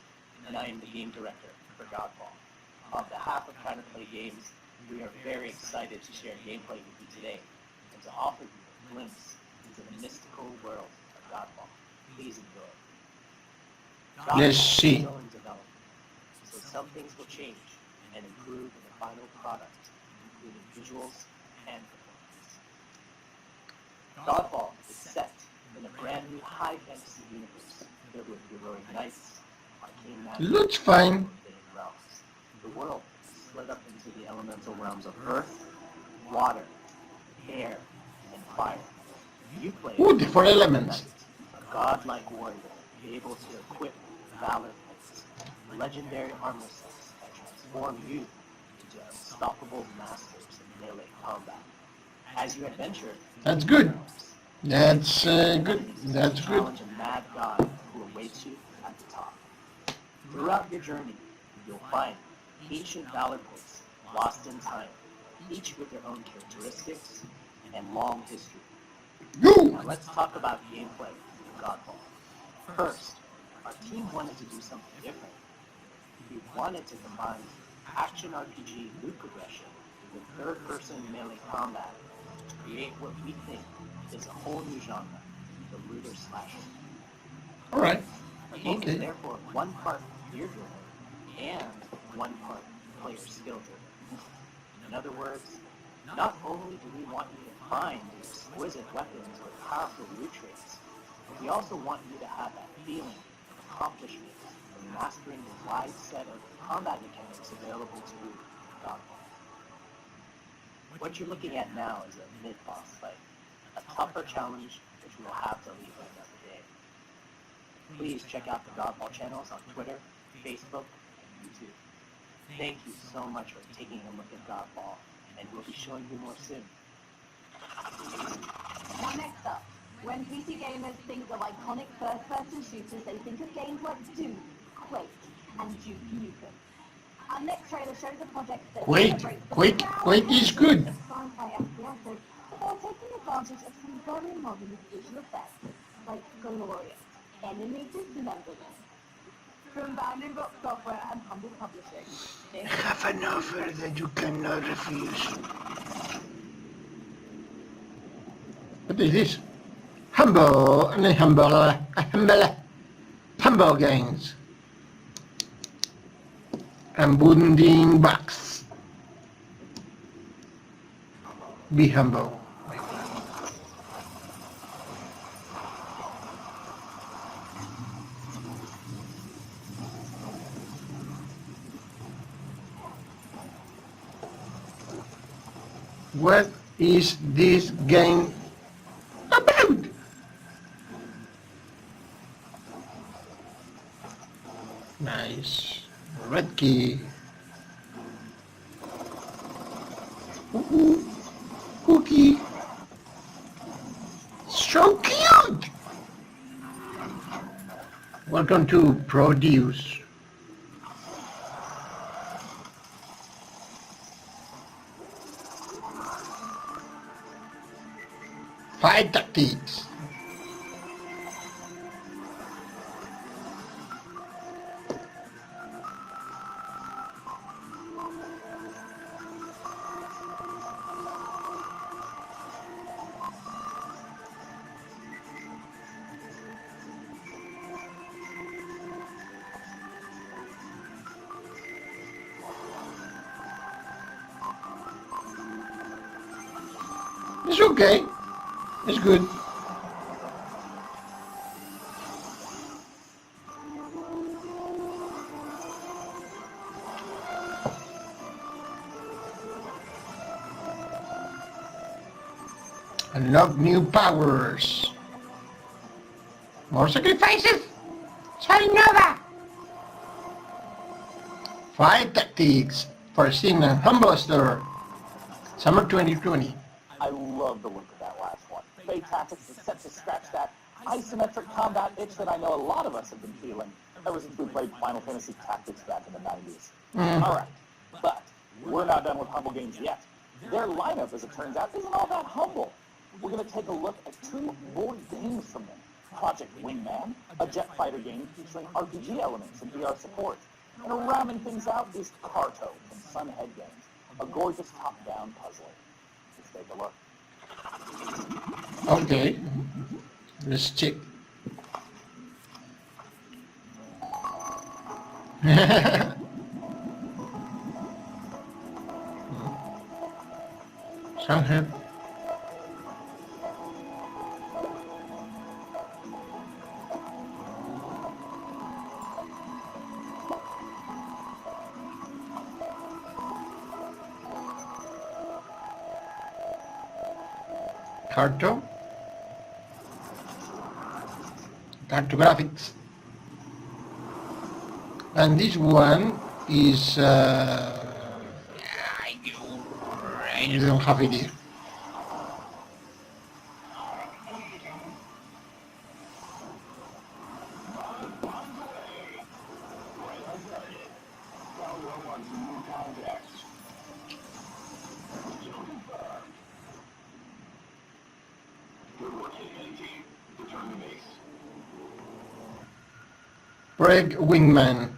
[SPEAKER 6] and I am the game director for Godfall. On behalf of Trying to Play Games, we are very excited to share gameplay with you today and to offer you a glimpse into the mystical world of Godfall. Please enjoy. Godfall
[SPEAKER 1] Let's see.
[SPEAKER 6] is still in development, so some things will change and improve in the final product, including visuals and performance. Godfall is set in a brand new high fantasy universe filled with heroic knights, arcane magic,
[SPEAKER 1] Looks fine.
[SPEAKER 6] and forbidden realms. The world is split up into the elemental realms of earth, water, air, and fire. You play
[SPEAKER 1] Ooh, the four elements.
[SPEAKER 6] a godlike warrior able to equip valor points, legendary armor sets that transform you into unstoppable masters in melee combat. As you adventure,
[SPEAKER 1] That's good. That's good. That's good.
[SPEAKER 6] challenge a mad god who awaits you at the top. Throughout your journey, you'll find ancient valor points lost in time, each with their own characteristics and long history. Now
[SPEAKER 1] You.
[SPEAKER 6] let's talk about gameplay in Godfall. First, our team wanted to do something different. We wanted to combine action RPG loot progression with third-person melee combat to create what we think is a whole new genre, the looter slasher.
[SPEAKER 1] All right.
[SPEAKER 6] Our game is
[SPEAKER 1] Okay.
[SPEAKER 6] therefore one part gear-driven and one part player skill-driven. In other words, not only do we want you to find exquisite weapons or powerful loot traits, but we also want you to have that feeling of accomplishment of mastering the wide set of combat mechanics available to you in Godfall. What you're looking at now is a mid-boss fight, a tougher challenge which we'll have to leave for another day. Please check out the Godfall channels on Twitter, Facebook, and YouTube. Thank you so much for taking a look at Godfall, and we'll be showing you more soon.
[SPEAKER 5] Now next up, when PC gamers think of iconic first-person shooters, they think of games like Doom, Quake, and Duke Nukem. Our next trailer shows a project that
[SPEAKER 1] Quake is good.
[SPEAKER 5] sci-fi FPSs, but they're taking advantage of some very modern visual effects, like glorious enemy dismemberment. From Bounding Rock Software and Humble Publishing, this
[SPEAKER 1] Have an offer that you cannot refuse. What is this? Humble Games. And Bunding Box. Be humble, my friend. What is this game about? Nice. Red key. Ooh, cookie. So cute. Welcome to Produce. Fight tactics. It's okay. It's good. Unlock new powers. More sacrifices. Nova. Fight tactics for Sin and Humble Store. Summer 2020.
[SPEAKER 3] I love the look of that last one. Fate Tactics is set to scratch that isometric combat itch that I know a lot of us have been feeling ever since we played Final Fantasy Tactics back in the 90s. Alright, but we're not done with Humble Games yet. Their lineup, as it turns out, isn't all that humble. We're going to take a look at 2 more games from them. Project Wingman, a jet fighter game featuring RPG elements and VR support. And rounding things out is Carto from Sunhead Games, a gorgeous top-down puzzler. Let's take a look.
[SPEAKER 1] Okay. Let's check. Sunhead. Cartographics, and this one is I don't have it here. Project Wingman.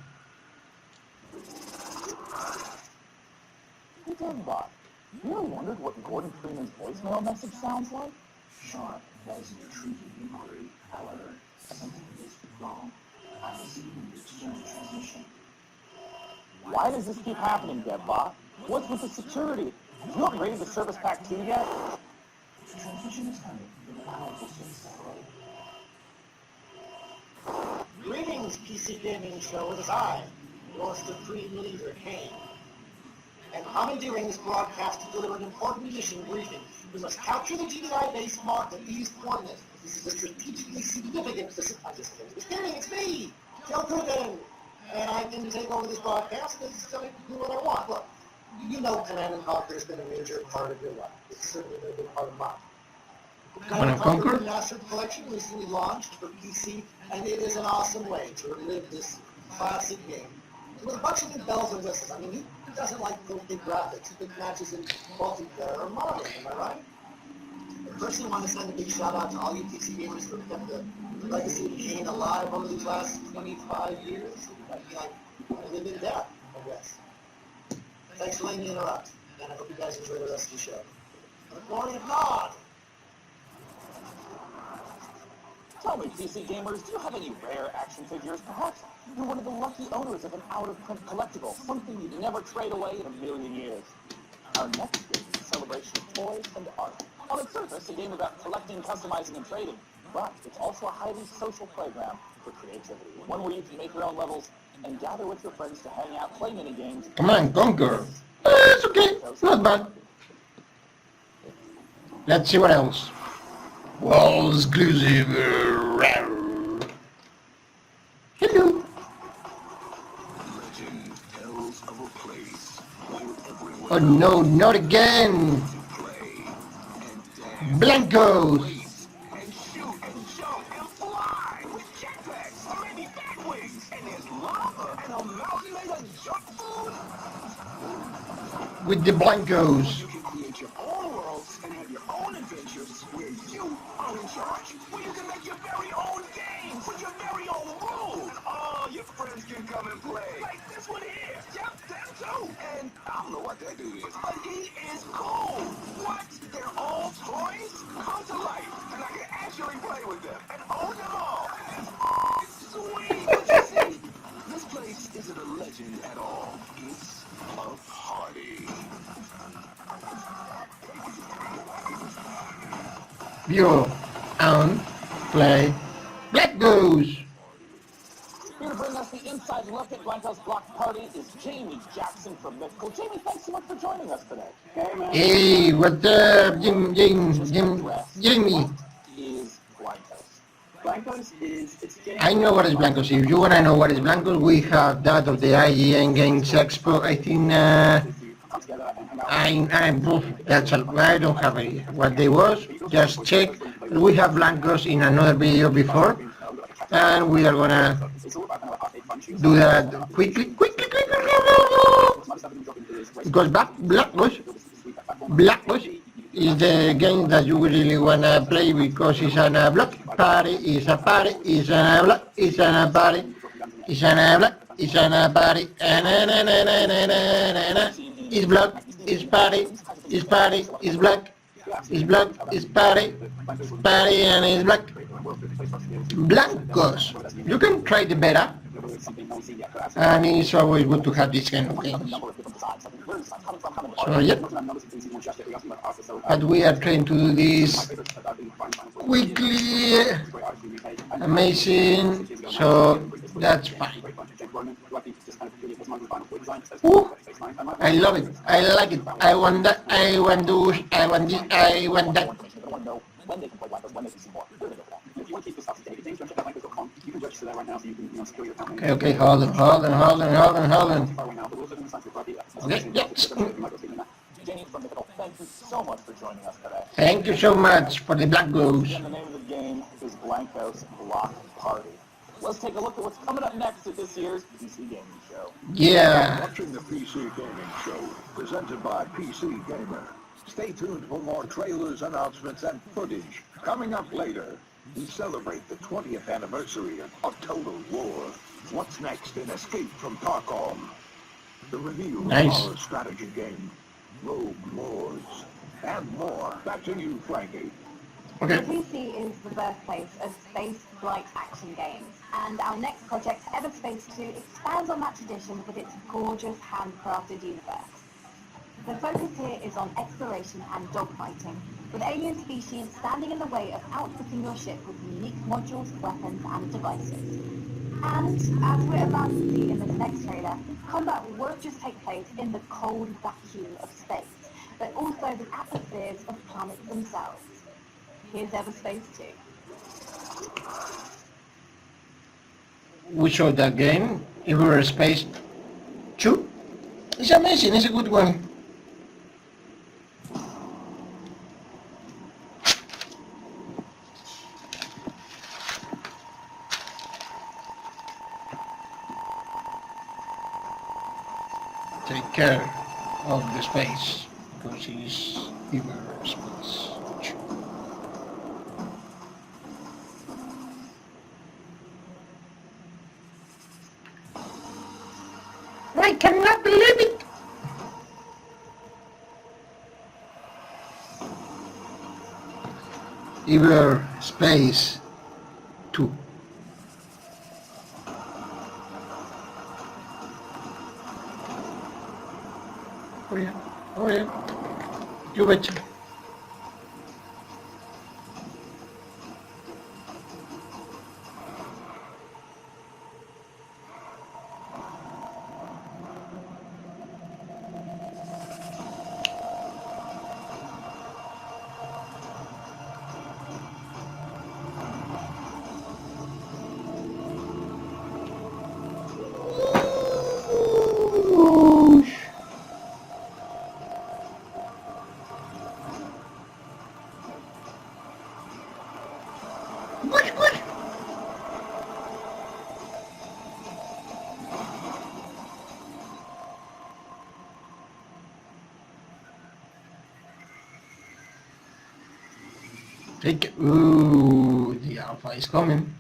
[SPEAKER 3] Hey, Deadbot, you ever wondered what Gordon Freeman's voicemail message sounds like?
[SPEAKER 2] Sure, that is an intrusive inquiry. However, something is wrong. I'm receiving external transmission.
[SPEAKER 3] Why does this keep happening, Deadbot? What's with the security? Have you upgraded the Service Pack 2 yet?
[SPEAKER 2] The transmission is coming, but allow it to stay separate.
[SPEAKER 7] Greetings, PC Gaming Show. It is I, your supreme leader, Kane. And commandeering this broadcast to deliver an important mission briefing. We must capture the GDI base marked at these coordinates. This is a strategically significant position. It's me, Joe Coogan. and I can take over this broadcast and just do what I want. Look, you know Command and Conquer has been a major part of your life. It's certainly been a big part of mine. Command and Conquer Remastered Collection recently launched for PC, and it is an awesome way to relive this classic game with a bunch of new bells and whistles. I mean, who doesn't like those big graphics, big matches in multiplayer or modeling, am I right? I personally want to send a big shout out to all you PC gamers who have kept the legacy of Kane alive over these last 25 years. I live in death, I guess. Thanks for letting me interrupt, and I hope you guys enjoy the rest of the show. Good morning, Nod!
[SPEAKER 3] Tell me, PC gamers, do you have any rare action figures? Perhaps you're one of the lucky owners of an out-of-print collectible, something you'd never trade away in a million years. Our next game is a celebration of toys and art. On its surface, a game about collecting, customizing, and trading, but it's also a highly social playground for creativity, one where you can make your own levels and gather with your friends to hang out, play mini-games.
[SPEAKER 1] Command Conquer. It's okay, not bad. Let's see what else. Wall exclusive. Hello.
[SPEAKER 2] Legend tells of a place where everyone
[SPEAKER 1] Oh no, not again.
[SPEAKER 2] play and dance.
[SPEAKER 1] Blancos.
[SPEAKER 2] And shoot and jump and fly with jetpacks or maybe bat wings. And there's lava and a mountain made of junk food.
[SPEAKER 1] With the Blancos.
[SPEAKER 2] You can create your own worlds and have your own adventures where you are in charge. Where you can make your very own games with your very own rules. All your friends can come and play. Like this one here. Yep, that too. And I don't know what that dude is, but he is cool. What? They're all toys? Come to life. And I can actually play with them. And own them all. It's sweet. But you see, this place isn't a legend at all. It's a party.
[SPEAKER 1] View, own, play, Blancos.
[SPEAKER 3] Here to bring us the inside look at Blanco's block party is Jamie Jackson from Mythical. Jamie, thanks so much for joining us today. Hey, man.
[SPEAKER 1] Hey, what's up, Jamie?
[SPEAKER 3] Is Blancos. Blancos is, it's game.
[SPEAKER 1] I know what is Blancos. If you wanna know what is Blancos, we have that of the IGN Games Expo. I think I don't have idea what they was. Just check. We have Blancos in another video before, and we are gonna do that quickly. Because Blancos is the game that you really wanna play because it's an block party, it's a party, it's a block, it's a party, it's a block, it's a party, it's block, it's party, it's party, it's block, it's block, it's party, party, and it's block. Blancos. You can try the beta, and it's always good to have this kind of games. So yeah, but we are trying to do this quickly, amazing, so that's fine. Ooh, I love it, I like it, I want that, I want those, I want this, I want that. Okay, hold on. Okay, yes.
[SPEAKER 3] Jamie from Mythical, thank you so much for joining us today.
[SPEAKER 1] Thank you so much for the Blancos.
[SPEAKER 3] And the name of the game is Blanco's Block Party. Let's take a look at what's coming up next at this year's PC Gaming Show.
[SPEAKER 1] Yeah.
[SPEAKER 2] Watching the PC Gaming Show, presented by PC Gamer. Stay tuned for more trailers, announcements, and footage. Coming up later, we celebrate the 20th anniversary of Total War. What's next in Escape from Tarkov? The review of our strategy game, Rogue Lords, and more. Back to you, Frankie.
[SPEAKER 1] Okay.
[SPEAKER 5] PC is the birthplace of space-flight action games, and our next project, Everspace 2, expands on that tradition with its gorgeous handcrafted universe. The focus here is on exploration and dogfighting, with alien species standing in the way of outfitting your ship with unique modules, weapons, and devices. And, as we're about to see in this next trailer, combat won't just take place in the cold vacuum of space, but also the atmospheres of planets themselves. Here's Everspace 2.
[SPEAKER 1] we showed that game, Space 2. It's amazing, it's a good one. Take care of the space, because it's Space 2. I cannot believe it! Space 2. Oh yeah, you betcha. Ooh, the alpha is coming.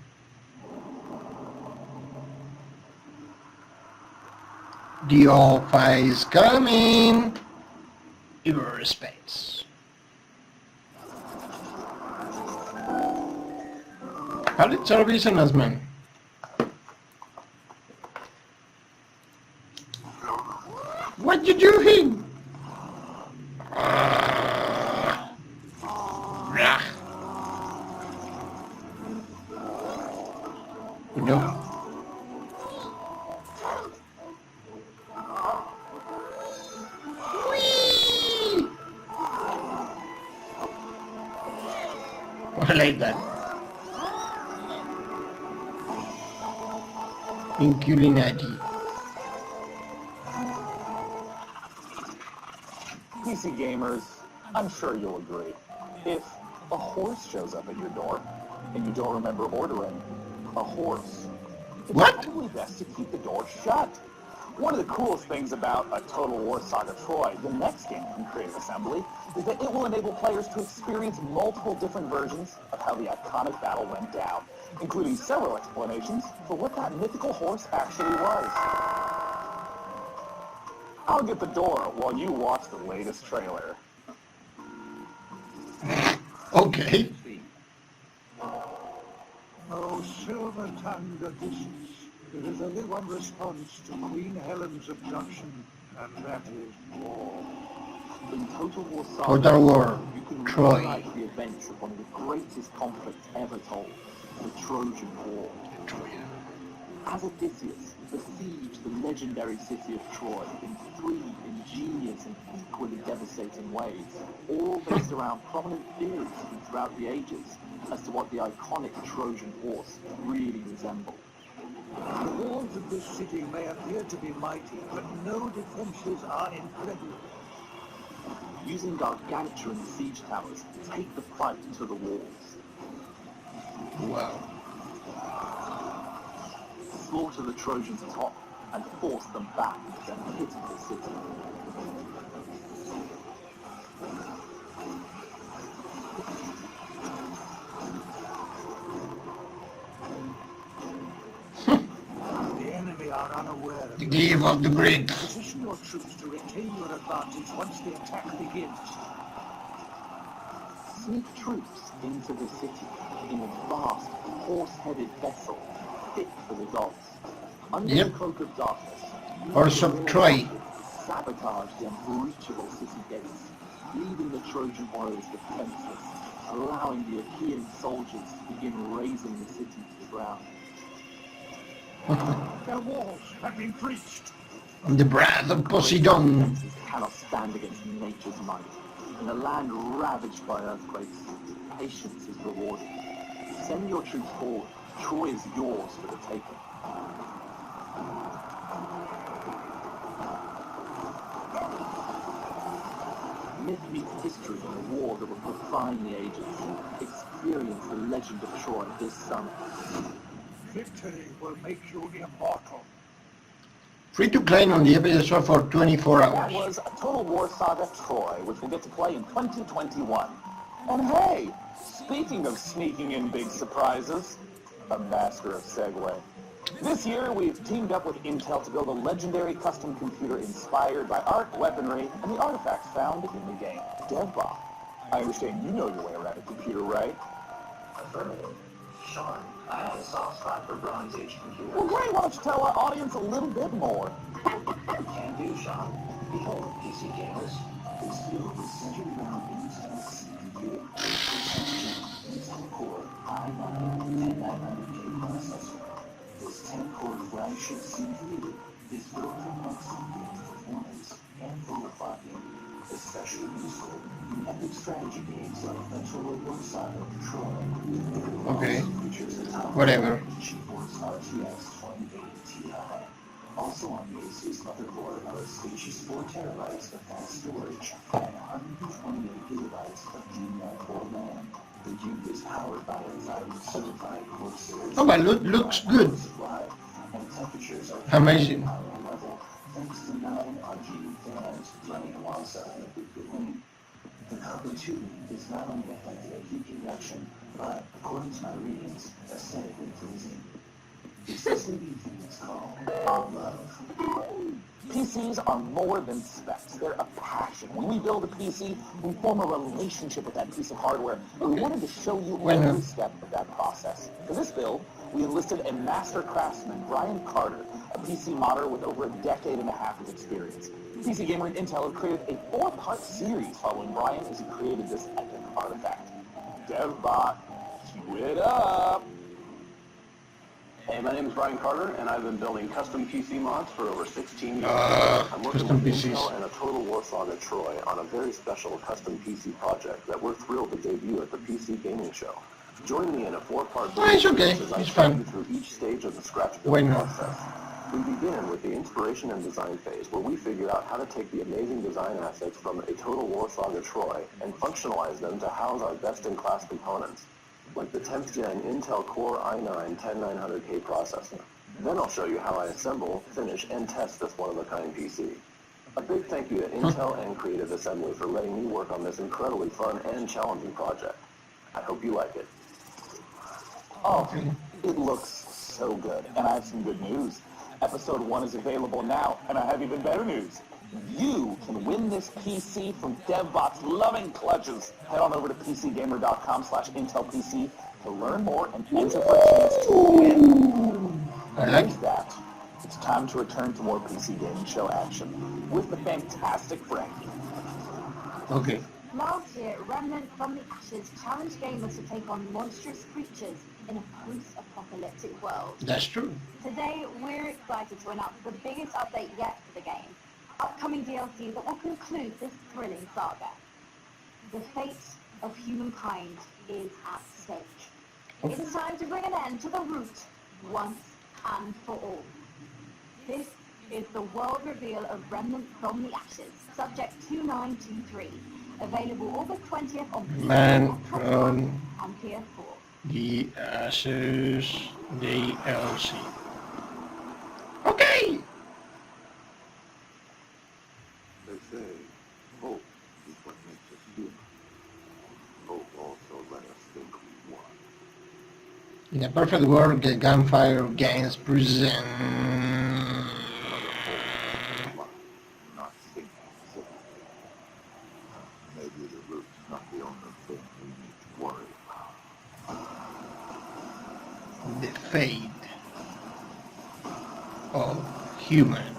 [SPEAKER 1] The alpha is coming. Cyberspace. Public service announcement. What you doing? No. I like that. Inculinati.
[SPEAKER 8] PC gamers, I'm sure you'll agree. If a horse shows up at your door and you don't remember ordering a horse, it's probably best to keep the door shut. One of the coolest things about a Total War Saga Troy, the next game from Creative Assembly, is that it will enable players to experience multiple different versions of how the iconic battle went down, including several explanations for what that mythical horse actually was. I'll get the door while you watch the latest trailer.
[SPEAKER 1] Okay.
[SPEAKER 2] Oh, silver-tongued Odysseus, there is only one response to Queen Helen's abduction, and that is war.
[SPEAKER 8] In Total War Saga,
[SPEAKER 1] Total War,
[SPEAKER 8] you can
[SPEAKER 1] Troy.
[SPEAKER 8] relive the events of one of the greatest conflicts ever told, the Trojan War. As Odysseus besieged the legendary city of Troy in 3 ingenious and equally devastating ways, all based around prominent theories throughout the ages as to what the iconic Trojan horse really resembled.
[SPEAKER 2] The walls of this city may appear to be mighty, but no defenses are impregnable.
[SPEAKER 8] Using gargantuan siege towers, take the fight to the walls.
[SPEAKER 1] Wow.
[SPEAKER 8] Slaughter the Trojans top and force them back into their pitiful city.
[SPEAKER 2] The enemy are unaware of
[SPEAKER 1] The give of the grid.
[SPEAKER 2] Position your troops to retain your advantage once the attack begins.
[SPEAKER 8] Sneak troops into the city in a vast, horse-headed vessel fit for the gods. Under the cloak of darkness,
[SPEAKER 1] Horse of Troy.
[SPEAKER 8] sabotage the unbreachable city gates, leaving the Trojan warriors defenseless, allowing the Achaean soldiers to begin razing the city to the ground.
[SPEAKER 2] Their walls have been breached.
[SPEAKER 1] The breath of Poseidon.
[SPEAKER 8] Defenses cannot stand against nature's might. In a land ravaged by earthquakes, patience is rewarded. Send your troops forward. Troy is yours for the taking. Myth meets history in a war that will define the ages. Experience the legend of Troy this summer.
[SPEAKER 2] Victory will make you immortal.
[SPEAKER 1] Free to play on the Epic Store for 24
[SPEAKER 8] That
[SPEAKER 1] hours.
[SPEAKER 8] was Total War Saga Troy, which we'll get to play in 2021. And hey, speaking of sneaking in big surprises, a master of segue. This year, we've teamed up with Intel to build a legendary custom computer inspired by art, weaponry, and the artifacts found in the game, DevBot. I understand you know your way around a computer, right?
[SPEAKER 7] Affirmative. Sean, I have a soft spot for Bronze Age computers.
[SPEAKER 8] Well, great. Why don't you tell our audience a little bit more?
[SPEAKER 7] Can do, Sean. Behold, PC gamers. This build is centered around Intel's computer. Intel Core i9-10900K processor. This 10-core flagship CPU is built for maximum game performance and overclocking, especially useful in epic strategy games like the Total War Saga Troy.
[SPEAKER 1] Okay. Whatever.
[SPEAKER 7] GeForce RTX 2080 Ti. Also on ASUS motherboard are a spacious 4 terabytes of fast storage and 128 gigabytes of DDR4 RAM. The unit is powered by Enzyme certified Corsair.
[SPEAKER 1] Oh, but looks good.
[SPEAKER 7] And temperatures are
[SPEAKER 1] Amazing.
[SPEAKER 7] power level thanks to 9 RGB fans running alongside liquid cooling. The copper tubing is not only effective at heat conduction, but according to my readings, aesthetically pleasing. It's this living thing that's called love.
[SPEAKER 8] PCs are more than specs. They're a passion. When we build a PC, we form a relationship with that piece of hardware, and we wanted to show you every step of that process. For this build, we enlisted a master craftsman, Brian Carter, a PC modder with over a decade and a half of experience. PC Gamer and Intel have created a 4-part series following Brian as he created this epic artifact. DevBot, cue it up!
[SPEAKER 9] Hey, my name is Brian Carter, and I've been building custom PC mods for over 16 years. I'm working
[SPEAKER 1] custom
[SPEAKER 9] with
[SPEAKER 1] PCs.
[SPEAKER 9] Intel and a Total War Saga Troy on a very special custom PC project that we're thrilled to debut at the PC Gaming Show. Join me in a 4-part
[SPEAKER 1] Oh, it's okay.
[SPEAKER 9] series as I
[SPEAKER 1] It's
[SPEAKER 9] take
[SPEAKER 1] fun.
[SPEAKER 9] you through each stage of the scratch
[SPEAKER 1] Why
[SPEAKER 9] building
[SPEAKER 1] not?
[SPEAKER 9] process. We begin with the inspiration and design phase, where we figure out how to take the amazing design assets from a Total War Saga Troy and functionalize them to house our best-in-class components, like the 10th Gen Intel Core i9-10900K processor. Then I'll show you how I assemble, finish, and test this one-of-a-kind PC. A big thank you to Intel and Creative Assembly for letting me work on this incredibly fun and challenging project. I hope you like it.
[SPEAKER 8] Oh, it looks so good. And I have some good news. Episode 1 is available now, and I have even better news. You can win this PC from DevBot's loving clutches. Head on over to PCGamer.com/IntelPC to learn more and enter for a chance to win. And there's that. It's time to return to more PC Gaming Show action with the fantastic Frankie.
[SPEAKER 1] Okay.
[SPEAKER 5] Last year, Remnant from the Ashes challenged gamers to take on monstrous creatures in a post-apocalyptic world.
[SPEAKER 1] That's true.
[SPEAKER 5] Today, we're excited to announce the biggest update yet for the game. Upcoming DLC that will conclude this thrilling saga. The fate of humankind is at stake. It is time to bring an end to the root once and for all. This is the world reveal of Remnant from the Ashes, subject 2923, available August 20th on PC
[SPEAKER 1] Man
[SPEAKER 5] Xbox
[SPEAKER 1] from
[SPEAKER 5] One and PS4.
[SPEAKER 1] the Ashes DLC. Okay.
[SPEAKER 2] They say, hope is what makes us human. Hope also let us think we won.
[SPEAKER 1] In a perfect world, the Gunfire Games present.
[SPEAKER 2] Not thinking city. Maybe the root's not the only thing we need to worry about.
[SPEAKER 1] The fate of humankind.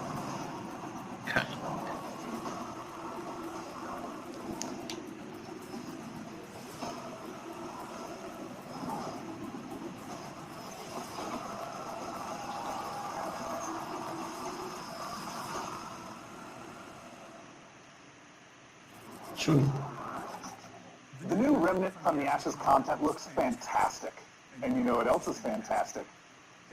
[SPEAKER 1] Soon.
[SPEAKER 8] The new Remnant from the Ashes content looks fantastic. And you know what else is fantastic?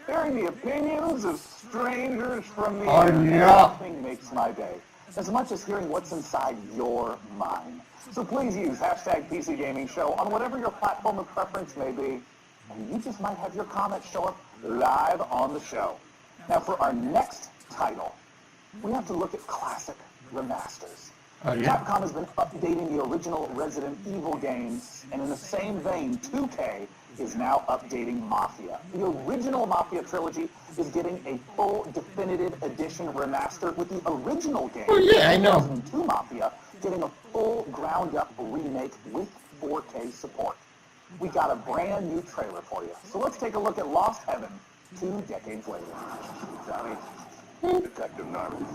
[SPEAKER 8] Hearing the opinions of strangers from the
[SPEAKER 1] Oh,
[SPEAKER 8] internet,
[SPEAKER 1] yeah.
[SPEAKER 8] nothing makes my day as much as hearing what's inside your mind. So please use hashtag PC Gaming Show on whatever your platform of preference may be, and you just might have your comments show up live on the show. Now for our next title, we have to look at classic remasters.
[SPEAKER 1] Oh, yeah.
[SPEAKER 8] Capcom has been updating the original Resident Evil games, and in the same vein, 2K is now updating Mafia. The original Mafia trilogy is getting a full definitive edition remaster, with the original game,
[SPEAKER 1] Oh, yeah, I know.
[SPEAKER 8] 2002 Mafia, getting a full ground-up remake with 4K support. We got a brand new trailer for you, so let's take a look at Lost Heaven 2 decades later.
[SPEAKER 9] Johnny, Detective Narvis.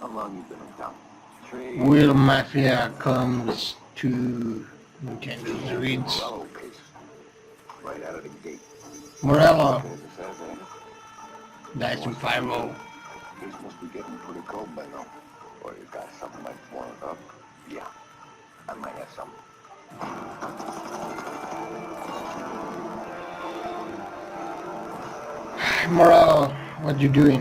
[SPEAKER 9] How long you been in town? 3
[SPEAKER 1] Will Mafia comes to Nintendo Switch?
[SPEAKER 9] Morello case. Right out of the gate.
[SPEAKER 1] Morello,
[SPEAKER 9] As it says,
[SPEAKER 1] that's in 5-0.
[SPEAKER 9] Case must be getting pretty cold by now. Or you got something like blown up. Yeah, I might have something.
[SPEAKER 1] Morello, what you doing?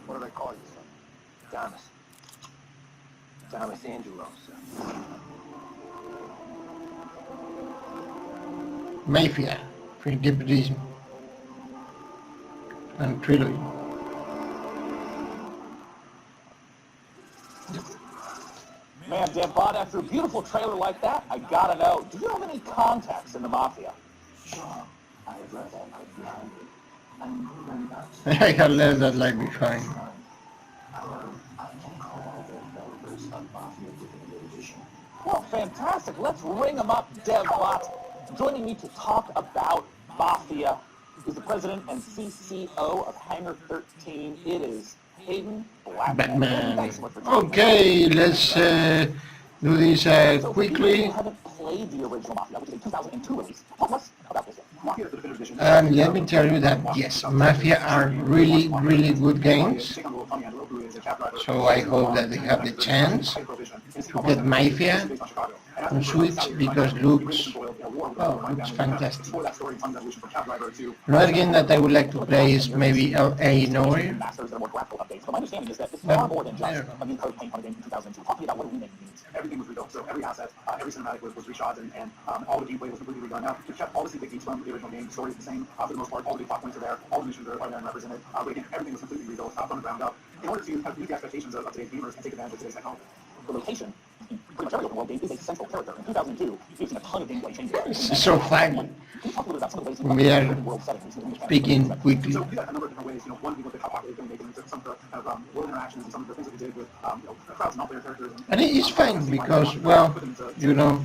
[SPEAKER 9] What do they call you, son? Thomas. Thomas Angelo, son.
[SPEAKER 1] Mafia, definitive edition. And trilogy.
[SPEAKER 8] Man, Devbot, after a beautiful trailer like that, I gotta know, do you have any contacts in the Mafia?
[SPEAKER 9] Sure. I've read that life behind me. I'm really not
[SPEAKER 1] I had left that life behind.
[SPEAKER 9] However, I can call the developers of Mafia Definitive Edition.
[SPEAKER 8] Well, fantastic. Let's ring them up, Devbot. Joining me to talk about Mafia is the president and CCO of Hangar 13. It is Hayden Blackman.
[SPEAKER 1] Batman.
[SPEAKER 8] Thanks so much for joining us.
[SPEAKER 1] Okay, let's do this
[SPEAKER 8] So for people
[SPEAKER 1] quickly.
[SPEAKER 8] who haven't played the original Mafia, which is a 2002 release, talk to us about this game.
[SPEAKER 2] Mafia Definitive Edition.
[SPEAKER 1] And let me tell you that, yes, Mafia are really, really good games. So I hope that they have the chance to get Mafia on Switch, because looks fantastic. Another game that I would like to play is maybe LA Noire.
[SPEAKER 8] Masters that are more graphical updates. But my understanding is that it's far more than
[SPEAKER 1] I
[SPEAKER 8] just
[SPEAKER 1] don't know.
[SPEAKER 8] a new code paint on a game in 2002. Talk to me about what a remake means.
[SPEAKER 2] Everything was rebuilt, so every asset, every cinematic was reshot, and all the gameplay was completely redone. Now, we've kept all the same techniques from the original game. The story is the same for the most part. All the big plot points are there. All the missions are there and represented. But again, everything was completely rebuilt from the ground up in order to meet the expectations of today's gamers and take advantage of today's technology.
[SPEAKER 8] The location in pretty much every open world game is a central character. In 2002, we've seen a ton of gameplay changes.
[SPEAKER 1] This is so fun.
[SPEAKER 8] Can you talk a little bit about some of the ways
[SPEAKER 1] We are
[SPEAKER 8] open world settings in which
[SPEAKER 1] speaking quickly.
[SPEAKER 2] So we got a number of different ways. One, we looked at how popular game making, some of the kind of world interactions and some of the things that we did with crowds and all their characters.
[SPEAKER 1] And it is fun because, well, you know,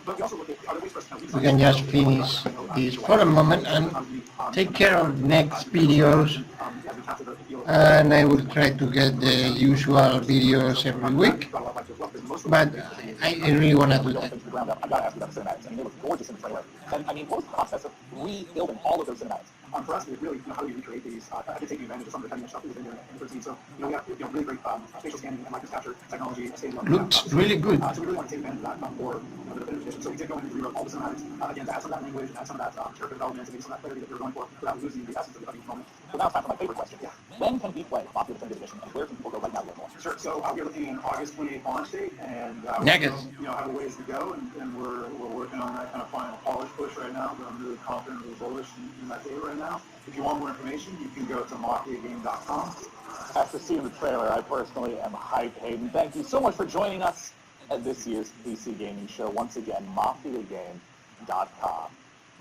[SPEAKER 2] But we also looked at other ways for us to
[SPEAKER 1] we can just finish this for a moment and take care of next videos. And I will try to get the usual videos every week. But I really want to do that.
[SPEAKER 8] from the ground up. I gotta ask you about the cinematics. I mean, they look gorgeous in the trailer. And I mean, what was the process of rebuilding all of those cinematics?
[SPEAKER 2] For us, it really, how do we recreate these? I did take advantage of some of the cutting edge stuff that we've been doing in 13. So, we have really great facial scanning and micro capture technology.
[SPEAKER 1] Looks really good.
[SPEAKER 2] So we really want to take advantage of that for the definitive edition. So we did go in and rewrote all the cinematics, again, to add some of that language, add some of that character development, and maybe some of that clarity that we were going for without losing the essence of each moment.
[SPEAKER 8] So now it's time for my favorite question. Yeah. When can we play Mafia Definitive Edition, and where can people go right now to learn more?
[SPEAKER 2] Sure. So we're looking in August 28th launch date, and
[SPEAKER 1] Nuggets.
[SPEAKER 2] have a ways to go, and we're working on that kind of final polish push right now. But I'm really confident, really bullish in that date right now. If you want more information, you can go to mafiagame.com.
[SPEAKER 8] After seeing the trailer, I personally am hyped, Hayden. Thank you so much for joining us at this year's PC Gaming Show. Once again, mafiagame.com.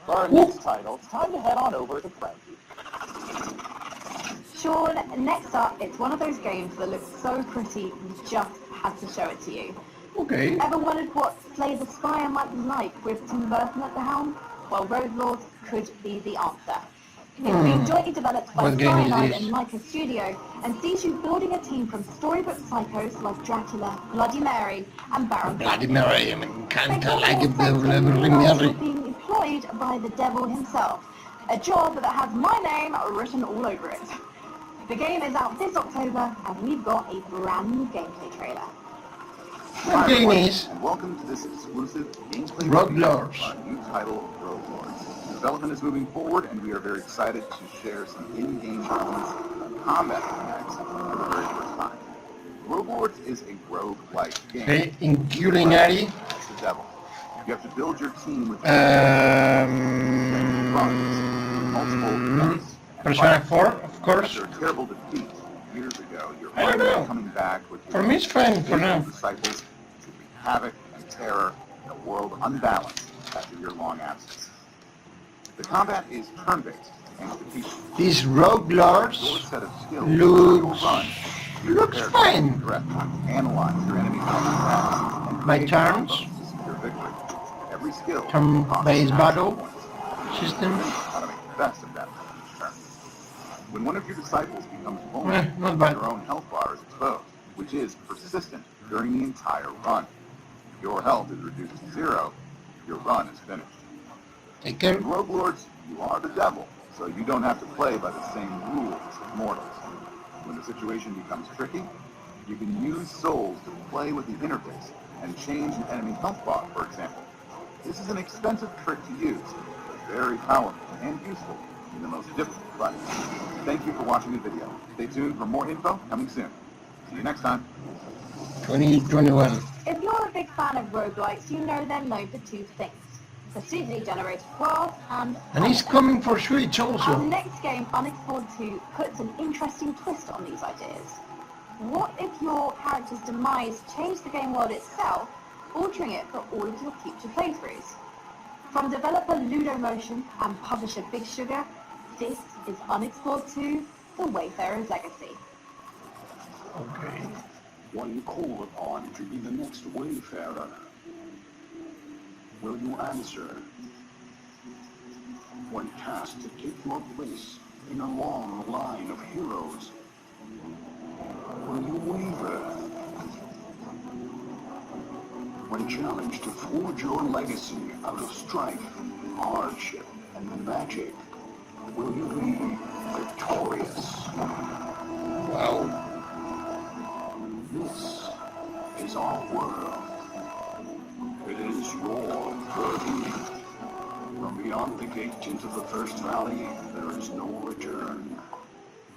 [SPEAKER 8] For our next title, it's time to head on over to Frankie.
[SPEAKER 5] Sean, next up, it's one of those games that looks so pretty, we just had to show it to you.
[SPEAKER 1] Okay.
[SPEAKER 5] Ever wondered what Slay the Spire might be like with Tim Burton at the helm? Well, Road Lords could be the answer. It's been jointly developed by
[SPEAKER 1] What game is
[SPEAKER 5] Storyline
[SPEAKER 1] this?
[SPEAKER 5] and Leica Studio, and sees you building a team from storybook psychos like Dracula, Bloody Mary, and Baron
[SPEAKER 1] Bloody
[SPEAKER 5] Black.
[SPEAKER 1] Mary, me encanta,
[SPEAKER 5] They
[SPEAKER 1] like it,
[SPEAKER 5] also
[SPEAKER 1] Bloody
[SPEAKER 5] are
[SPEAKER 1] Mary.
[SPEAKER 5] being employed by the devil himself, a job that has my name written all over it. The game is out this October, and we've got a brand new gameplay trailer.
[SPEAKER 1] What game is
[SPEAKER 8] and welcome to this exclusive gameplay
[SPEAKER 1] Rogue
[SPEAKER 8] review
[SPEAKER 1] Lords?
[SPEAKER 8] of our new title, Rogue Lords. Development is moving forward, and we are very excited to share some in-game elements and combat mechanics for the very first time. Rogue Lords is a rogue-like game.
[SPEAKER 1] Okay, in culinary.
[SPEAKER 8] That's the devil. You have to build your team with
[SPEAKER 1] Persona 4, of course.
[SPEAKER 8] After a terrible defeat years ago, you're
[SPEAKER 1] I don't know.
[SPEAKER 8] coming back with
[SPEAKER 1] For me, it's fine for now.
[SPEAKER 8] disciples to wreak havoc and terror in a world unbalanced after your long absence. The combat is turn-based and strategic.
[SPEAKER 1] These Rogue
[SPEAKER 8] Your
[SPEAKER 1] Lords
[SPEAKER 8] set of skills
[SPEAKER 1] looks
[SPEAKER 8] looks
[SPEAKER 1] fine.
[SPEAKER 8] Analyze your enemy's attacks and
[SPEAKER 1] My
[SPEAKER 8] create
[SPEAKER 1] turns.
[SPEAKER 8] combos to secure victory. Every skill
[SPEAKER 1] Turn-based battle system.
[SPEAKER 8] How to make the best of that each turn. When one of your disciples becomes
[SPEAKER 1] Not
[SPEAKER 8] vulnerable,
[SPEAKER 1] bad.
[SPEAKER 8] your own health bar is exposed, which is persistent during the entire run. If your health is reduced to 0, your run is finished.
[SPEAKER 1] Take care.
[SPEAKER 8] In Rogue Lords, you are the devil, so you don't have to play by the same rules as mortals. When the situation becomes tricky, you can use souls to play with the interface and change an enemy health bar, for example. This is an expensive trick to use, but very powerful and useful in the most difficult fights. Thank you for watching the video. Stay tuned for more info coming soon. See you next time.
[SPEAKER 1] 2021.
[SPEAKER 5] If you're a big fan of roguelikes, you know they're known for two things: procedurally generated worlds and
[SPEAKER 1] And it's coming for Switch
[SPEAKER 5] Our
[SPEAKER 1] also.
[SPEAKER 5] next game, Unexplored 2, puts an interesting twist on these ideas. What if your character's demise changed the game world itself, altering it for all of your future playthroughs? From developer Ludomotion and publisher Big Sugar, this is Unexplored 2, The Wayfarer's Legacy.
[SPEAKER 1] Okay.
[SPEAKER 2] One called upon to be the next wayfarer. Will you answer? When tasked to take your place in a long line of heroes, will you waver? When challenged to forge your legacy out of strife, hardship, and magic, will you be victorious?
[SPEAKER 1] Wow.
[SPEAKER 2] This is our world. It is your purview. From beyond the gate into the First Valley, there is no return.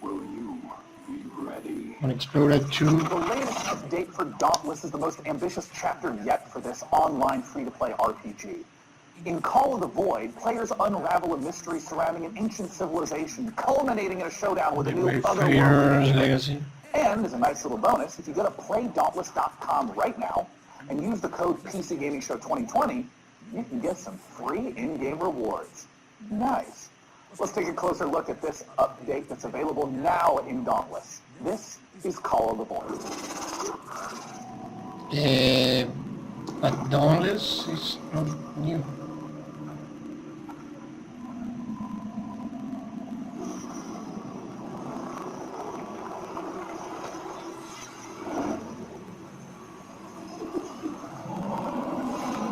[SPEAKER 2] Will you be ready?
[SPEAKER 1] Unexplored 2.
[SPEAKER 8] The latest update for Dauntless is the most ambitious chapter yet for this online free-to-play RPG. In Call of the Void, players unravel a mystery surrounding an ancient civilization, culminating in a showdown with a new otherworldly
[SPEAKER 1] Wayfarer's
[SPEAKER 8] entity.
[SPEAKER 1] Legacy.
[SPEAKER 8] And as a nice little bonus, if you go to playdauntless.com right now and use the code PCGamingShow2020, you can get some free in-game rewards. Nice. Let's take a closer look at this update that's available now in Dauntless. This is Call of the Void.
[SPEAKER 1] But Dauntless is not new.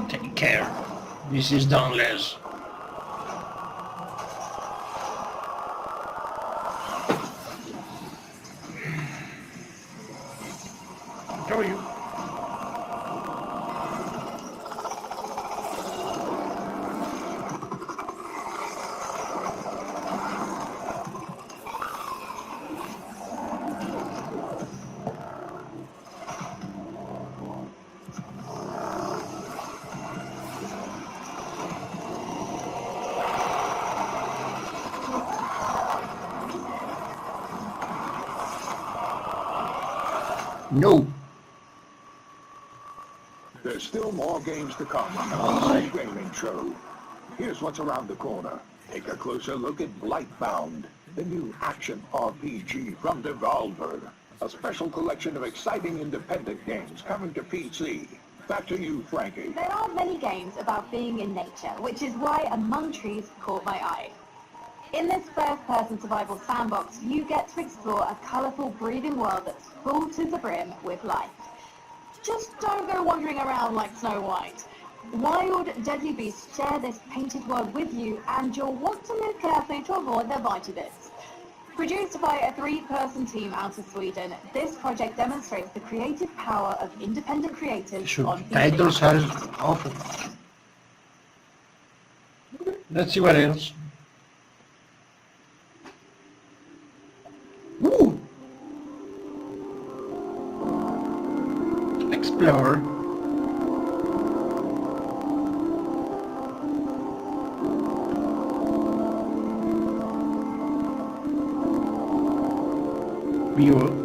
[SPEAKER 1] Take care. This is Dauntless. How are you? No.
[SPEAKER 2] There's still more games to come on the PC Gaming Show. Here's what's around the corner. Take a closer look at Blightbound, the new action RPG from Devolver. A special collection of exciting independent games coming to PC. Back to you, Frankie.
[SPEAKER 5] There aren't many games about being in nature, which is why Among Trees caught my eye. In this first-person survival sandbox, you get to explore a colourful, breathing world that's full to the brim with life. Just don't go wandering around like Snow White. Wild, deadly beasts share this painted world with you, and you'll want to move carefully to avoid their bitey bits.
[SPEAKER 10] Produced by a 3-person team out of Sweden, this project demonstrates the creative power of independent creators on
[SPEAKER 1] Subtitles are awful. Let's see what else. Ooh. Explore. View.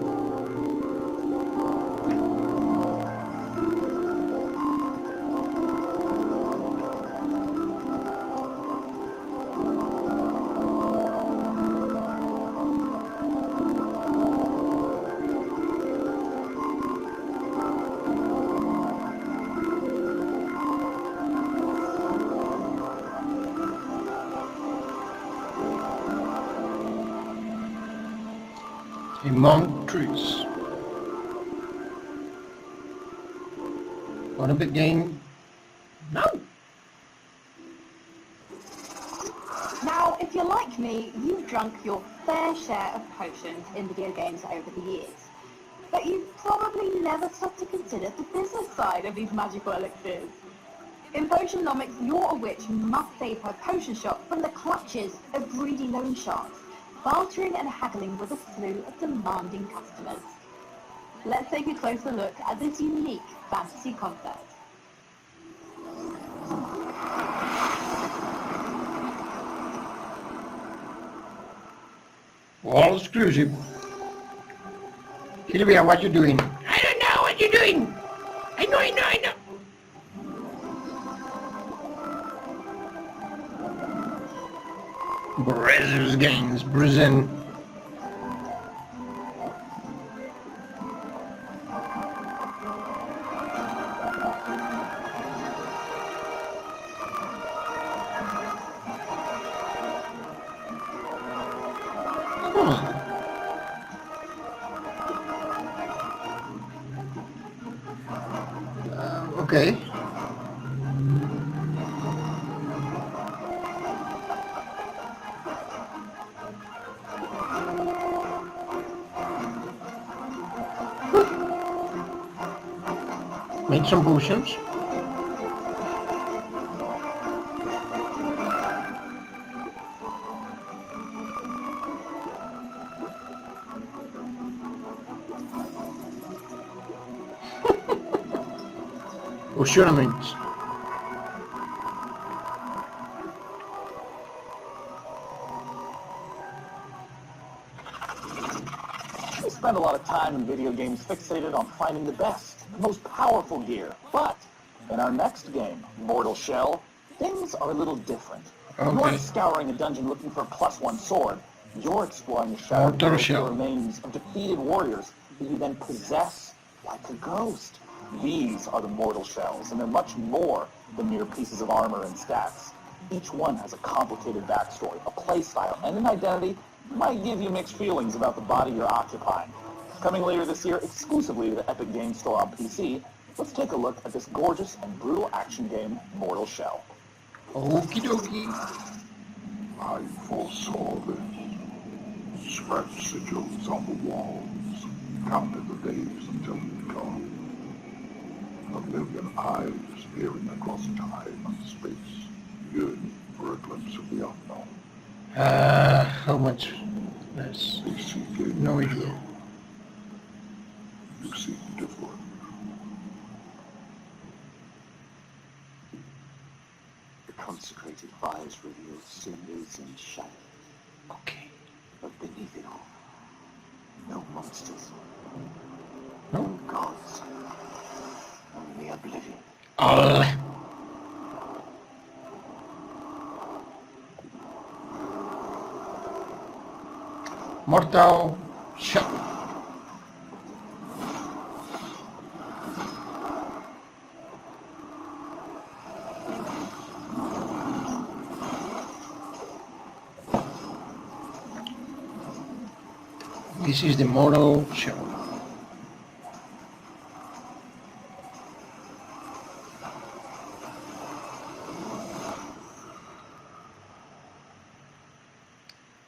[SPEAKER 1] Among trees. What a big game. No.
[SPEAKER 10] Now, if you're like me, you've drunk your fair share of potions in video games over the years. But you've probably never stopped to consider the business side of these magical elixirs. In Potionomics, you're a witch who must save her potion shop from the clutches of greedy loan sharks, bartering and haggling with a slew of demanding customers. Let's take a closer look at this unique fantasy concept.
[SPEAKER 1] All exclusive. Sylvia, what you doing? I don't know what you're doing. I know. Brothers Games, present. Okay. Make some potions. Potionaments.
[SPEAKER 8] We spend a lot of time in video games fixated on finding the best, most powerful gear. But in our next game, Mortal Shell, things are a little different. You aren't scouring a dungeon looking for a +1 sword. You're exploring the shadow remains of defeated warriors that you then possess like a ghost. These are the Mortal Shells, and they're much more than mere pieces of armor and stats. Each one has a complicated backstory, a playstyle, and an identity that might give you mixed feelings about the body you're occupying. Coming later this year exclusively to the Epic Games Store on PC, let's take a look at this gorgeous and brutal action game, Mortal Shell.
[SPEAKER 1] Okie dokie.
[SPEAKER 2] I foresaw this. Scratched sigils on the walls, counted the days until you'd come. A million eyes peering across time and space, yearning for a glimpse of the unknown.
[SPEAKER 1] How much less? No idea.
[SPEAKER 2] You see different.
[SPEAKER 11] The consecrated fires reveal cinders and shadow.
[SPEAKER 1] Okay.
[SPEAKER 11] But beneath it all, no monsters.
[SPEAKER 1] No?
[SPEAKER 11] No gods. Only oblivion.
[SPEAKER 1] All. Mortal Shell. This is the Mortal Shell.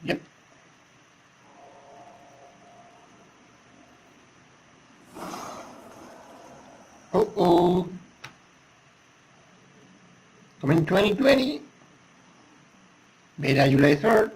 [SPEAKER 1] Yep. Uh-oh. Coming 2020. Beta July 3rd.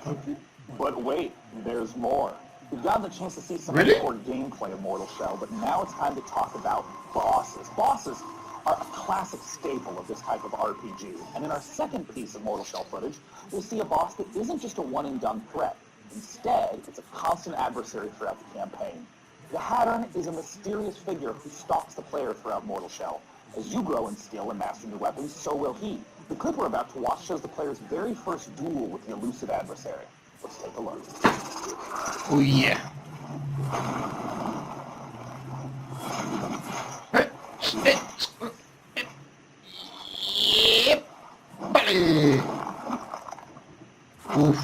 [SPEAKER 1] Okay.
[SPEAKER 8] But wait, there's more. We've gotten the chance to see some
[SPEAKER 1] Really?
[SPEAKER 8] hardcore gameplay of Mortal Shell, but now it's time to talk about bosses. Bosses are a classic staple of this type of RPG. And in our second piece of Mortal Shell footage, we'll see a boss that isn't just a one-and-done threat. Instead, it's a constant adversary throughout the campaign. The Hattern is a mysterious figure who stalks the player throughout Mortal Shell. As you grow in skill and master new weapons, so will he. The clip we're about to watch shows the player's very first duel with the elusive adversary. Let's take a look.
[SPEAKER 1] Oh yeah. Oof.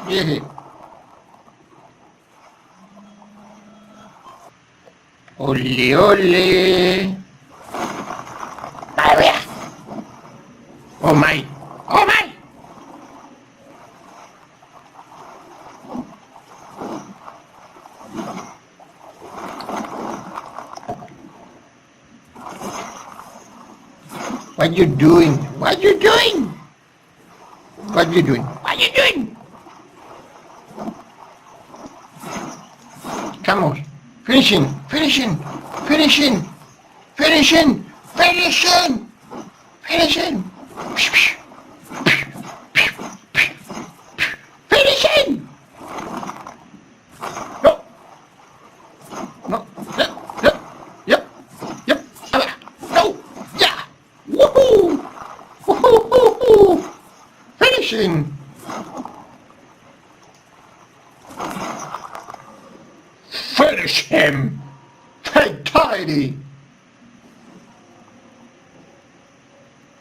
[SPEAKER 1] Yeah. Ole, ole. Oh my. Oh my. What you doing? What you doing? What you doing? What you doing? Come on. Finishing. Finishing. Finishing. Finishing. Finishing. Finishing. Finishing. No. No. Yep. Yep. No. Yeah. Woohoo. Woohoo. Finishing. Finish him. Fatality.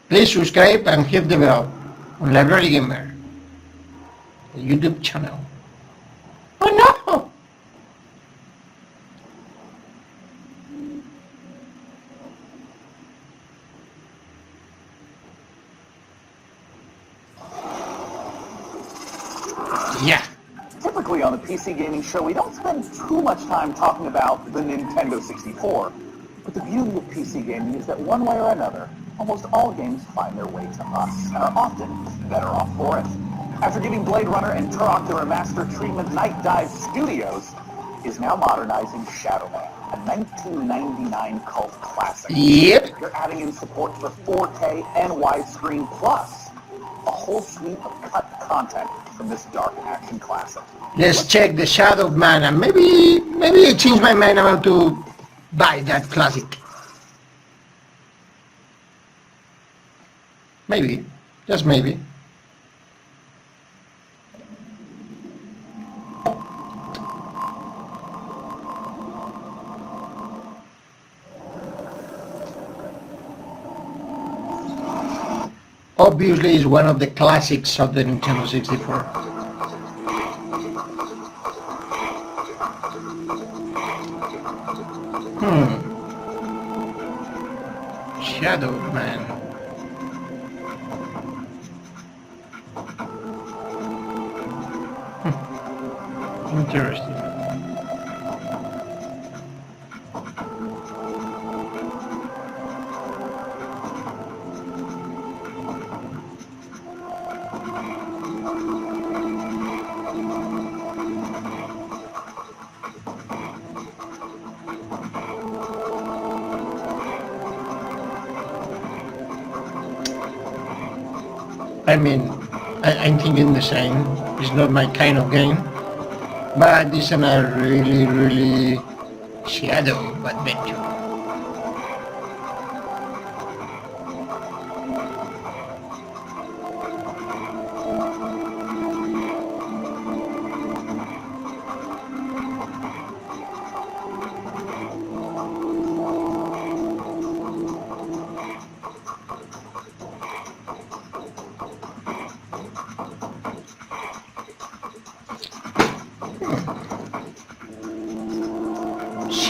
[SPEAKER 1] Please subscribe and hit the bell on Library Gamer, the YouTube channel. Oh no! Yeah.
[SPEAKER 8] Typically on the PC Gaming Show, we don't spend too much time talking about the Nintendo 64. But the beauty of PC gaming is that one way or another, almost all games find their way to us, and are often better off for it. After giving Blade Runner and Turok the remaster treatment, Night Dive Studios is now modernizing Shadow Man, a 1999 cult classic.
[SPEAKER 1] Yep.
[SPEAKER 8] They're adding in support for 4K and widescreen, plus a whole suite of cut content from this dark action classic.
[SPEAKER 1] Let's check the Shadow Man, and maybe I change my mind about to buy that classic. Maybe, just maybe. Obviously, it's one of the classics of the Nintendo 64. Shadow Man. Interesting. I mean, I'm thinking the same. It's not my kind of game, but it's a really shadow adventure.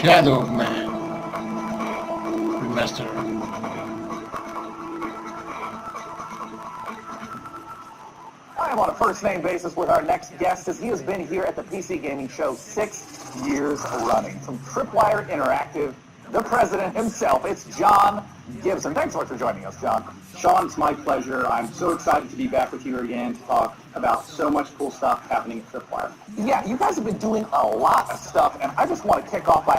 [SPEAKER 1] Shadow Man Remaster.
[SPEAKER 8] I am on a first-name basis with our next guest, as he has been here at the PC Gaming Show 6 years running. From Tripwire Interactive, the president himself, it's John Gibson. Thanks so much for joining us, John.
[SPEAKER 12] Sean, it's my pleasure. I'm so excited to be back with you again to talk about so much cool stuff happening at Tripwire.
[SPEAKER 8] Yeah, you guys have been doing a lot of stuff, and I just want to kick off by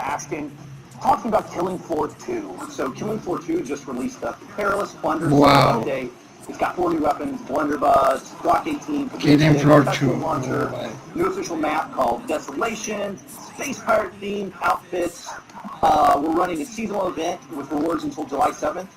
[SPEAKER 8] talking about Killing Floor 2.
[SPEAKER 12] So Killing Floor 2 just released the Perilous Plunder update. It's got 4 new weapons, Blunderbuss, Glock 18,
[SPEAKER 1] Killing Floor 2.
[SPEAKER 12] Launcher, new official map called Desolation, Space Pirate themed outfits. We're running a seasonal event with rewards until July 7th.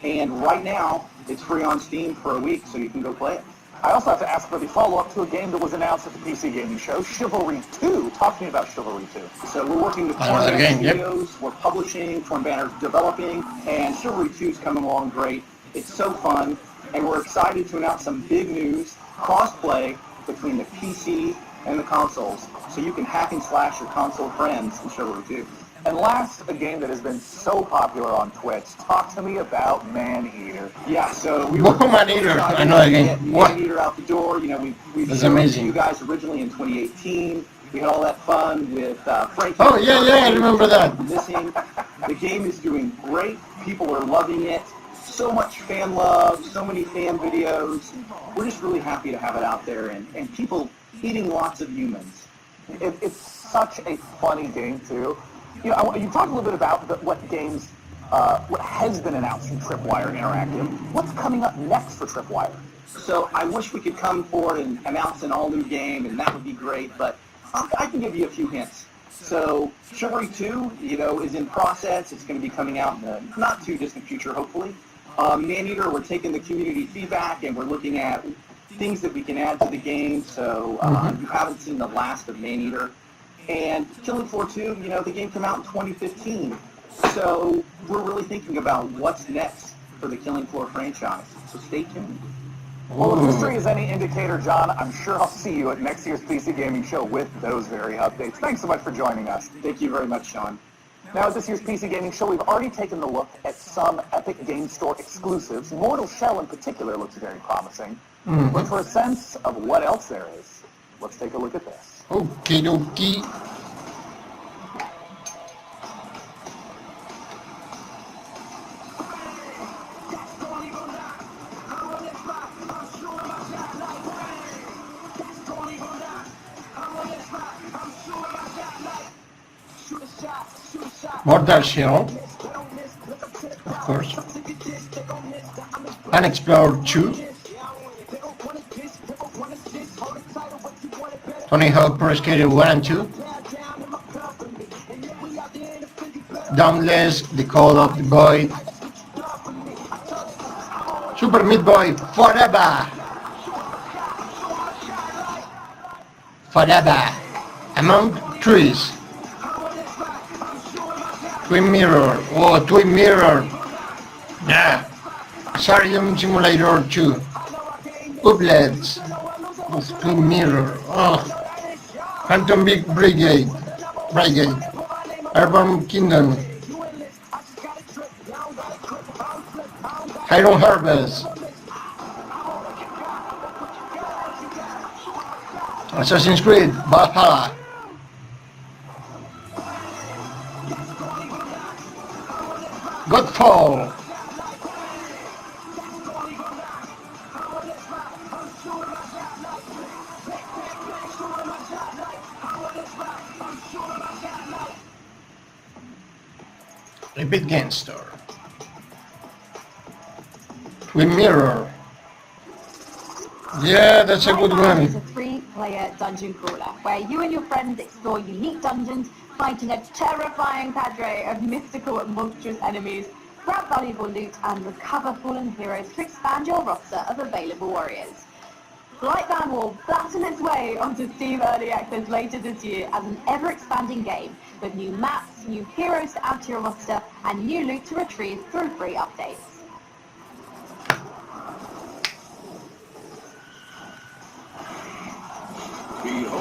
[SPEAKER 12] And right now, it's free on Steam for a week, so you can go play it.
[SPEAKER 8] I also have to ask for the follow-up to a game that was announced at the PC Gaming Show, Chivalry 2. Talk to me about Chivalry 2.
[SPEAKER 12] So we're working with Torn Banner Studios, we're publishing, Torn Banner's developing, and Chivalry 2 is coming along great. It's so fun, and we're excited to announce some big news, cross-play between the PC and the consoles, so you can hack and slash your console friends in Chivalry 2.
[SPEAKER 8] And last, a game that has been so popular on Twitch. Talk to me about Man-Eater.
[SPEAKER 12] Yeah, so we
[SPEAKER 1] were Man-Eater, I know that game.
[SPEAKER 12] Man-Eater out the door. You know, we
[SPEAKER 1] That's
[SPEAKER 12] showed
[SPEAKER 1] amazing.
[SPEAKER 12] you guys originally in 2018. We had all that fun with Frank.
[SPEAKER 1] Oh, yeah, I remember that.
[SPEAKER 12] Missing. The game is doing great. People are loving it. So much fan love, so many fan videos. We're just really happy to have it out there and people eating lots of humans.
[SPEAKER 8] It's such a funny game, too. You know, you talked a little bit about what games, what has been announced from Tripwire Interactive. What's coming up next for Tripwire?
[SPEAKER 12] So I wish we could come forward and announce an all-new game, and that would be great, but I can give you a few hints. So Chivalry 2, you know, is in process. It's going to be coming out in the not too distant future, hopefully. Man-Eater, we're taking the community feedback, and we're looking at things that we can add to the game, so you haven't seen the last of Man-Eater. And Killing Floor 2, you know, the game came out in 2015. So we're really thinking about what's next for the Killing Floor franchise. So stay tuned.
[SPEAKER 8] Well, if history is any indicator, John, I'm sure I'll see you at next year's PC Gaming Show with those very updates. Thanks so much for joining us.
[SPEAKER 12] Thank you very much, Sean.
[SPEAKER 8] Now, at this year's PC Gaming Show, we've already taken a look at some Epic Game Store exclusives. Mortal Shell, in particular, looks very promising. But for a sense of what else there is, let's take a look at this.
[SPEAKER 1] Okie dokie. Mortal Shell, of course. Unexplored 2. Tony Hawk Pro Skater 1 and 2. Dauntless, The Call of the Void. Super Meat Boy Forever. Forever. Among Trees. Twin Mirror. Oh, Twin Mirror. Yeah. Stadium Simulator 2. Ooblets. Twin Mirror. Oh. Phantom Big Brigade. Urban Kingdom. Iron Harvest. Assassin's Creed Valhalla. Godfall. Epic Game Store. Twin Mirror. Yeah, that's a good one.
[SPEAKER 10] It's a 3-player dungeon crawler where you and your friends explore unique dungeons, fighting a terrifying cadre of mystical and monstrous enemies, grab valuable loot, and recover fallen heroes to expand your roster of available warriors. Blightbound will batten its way onto Steam Early Access later this year as an ever-expanding game with new maps, new heroes to add to your roster, and new loot to retrieve through free updates.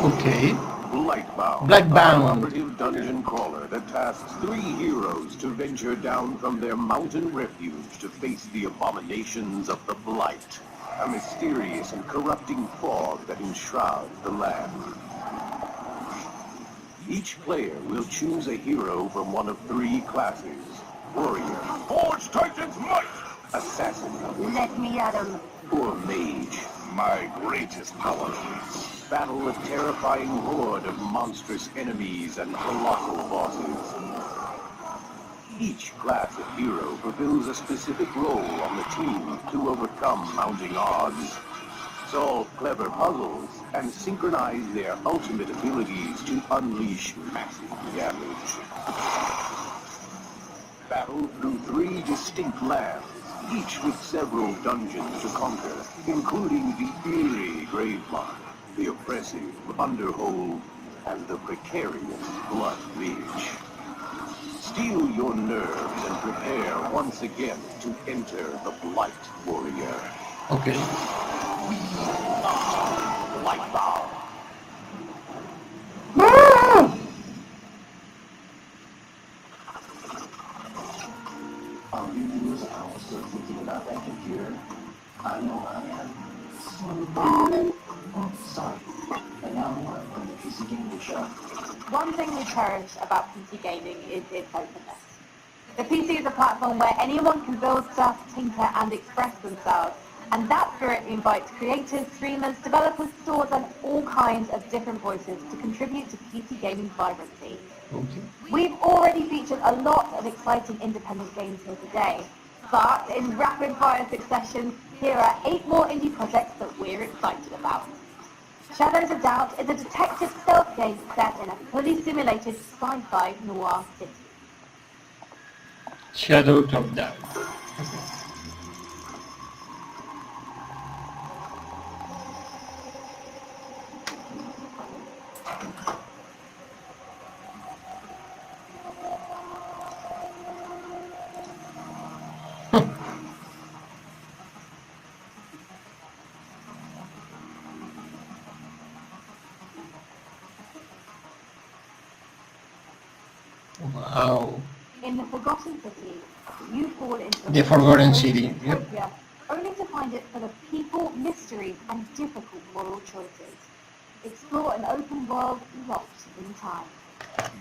[SPEAKER 1] Okay.
[SPEAKER 2] Blightbound.
[SPEAKER 1] Blightbound.
[SPEAKER 2] A cooperative dungeon crawler that tasks 3 heroes to venture down from their mountain refuge to face the abominations of the Blight.
[SPEAKER 9] a mysterious and corrupting fog that enshrouds the land. Each player will choose a hero from one of three classes: warrior,
[SPEAKER 2] Forge Titan's might!
[SPEAKER 9] assassin,
[SPEAKER 10] Let me at him.
[SPEAKER 9] or mage.
[SPEAKER 2] My greatest power.
[SPEAKER 9] Battle a terrifying horde of monstrous enemies and colossal bosses. Each class of hero fulfills a specific role on the team to overcome mounting odds, solve clever puzzles, and synchronize their ultimate abilities to unleash massive damage. Battle through three distinct lands, each with several dungeons to conquer, including the eerie Gravemark, the oppressive Underhold, and the precarious Blood Ridge. Steel your nerves and prepare once again to enter the Blight Warrior.
[SPEAKER 1] Okay.
[SPEAKER 9] Lightbound.
[SPEAKER 11] Are you 2 hours still thinking about that computer? I know I am. Oh, sorry. And now more on the PC Gaming Show.
[SPEAKER 10] One thing we've heard about PC gaming is its openness. The PC is a platform where anyone can build stuff, tinker, and express themselves. And that spirit invites creators, streamers, developers, stores, and all kinds of different voices to contribute to PC gaming's vibrancy.
[SPEAKER 1] Okay.
[SPEAKER 10] We've already featured a lot of exciting independent games here today, but in rapid-fire succession, here are 8 more indie projects that we're excited about. Shadows of Doubt is a detective stealth game set in a fully simulated sci-fi noir city.
[SPEAKER 1] Shadow of Doubt. Wow.
[SPEAKER 10] In the Forgotten City, you fall into
[SPEAKER 1] The Forgotten City, yep.
[SPEAKER 10] utopia, only to find it full of people, mysteries, and difficult moral choices. Explore an open world locked in time.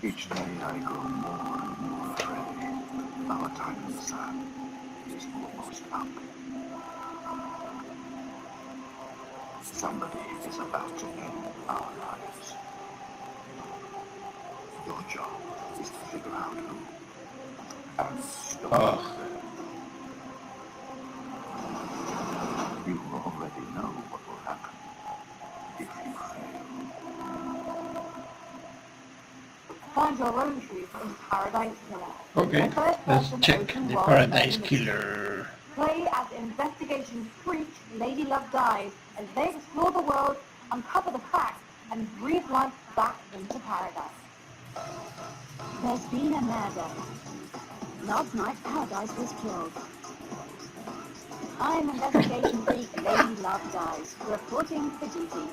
[SPEAKER 11] Each day I grow more and more afraid. Our time in the sun is almost up. Somebody is about to end our lives. Your job is to figure out who and stop them. You already know what will happen if you fail.
[SPEAKER 10] Find your own truth in Paradise Killer.
[SPEAKER 1] Okay,
[SPEAKER 10] A first-person
[SPEAKER 1] let's check
[SPEAKER 10] open
[SPEAKER 1] the
[SPEAKER 10] world
[SPEAKER 1] Paradise
[SPEAKER 10] murder
[SPEAKER 1] Killer.
[SPEAKER 10] Play as investigation freak Lady Love Dies as they explore the world, uncover the facts, and breathe life back into paradise.
[SPEAKER 5] There's been a murder. Last night, Paradise was killed. I'm investigation freak Lady Love Dies, reporting for duty.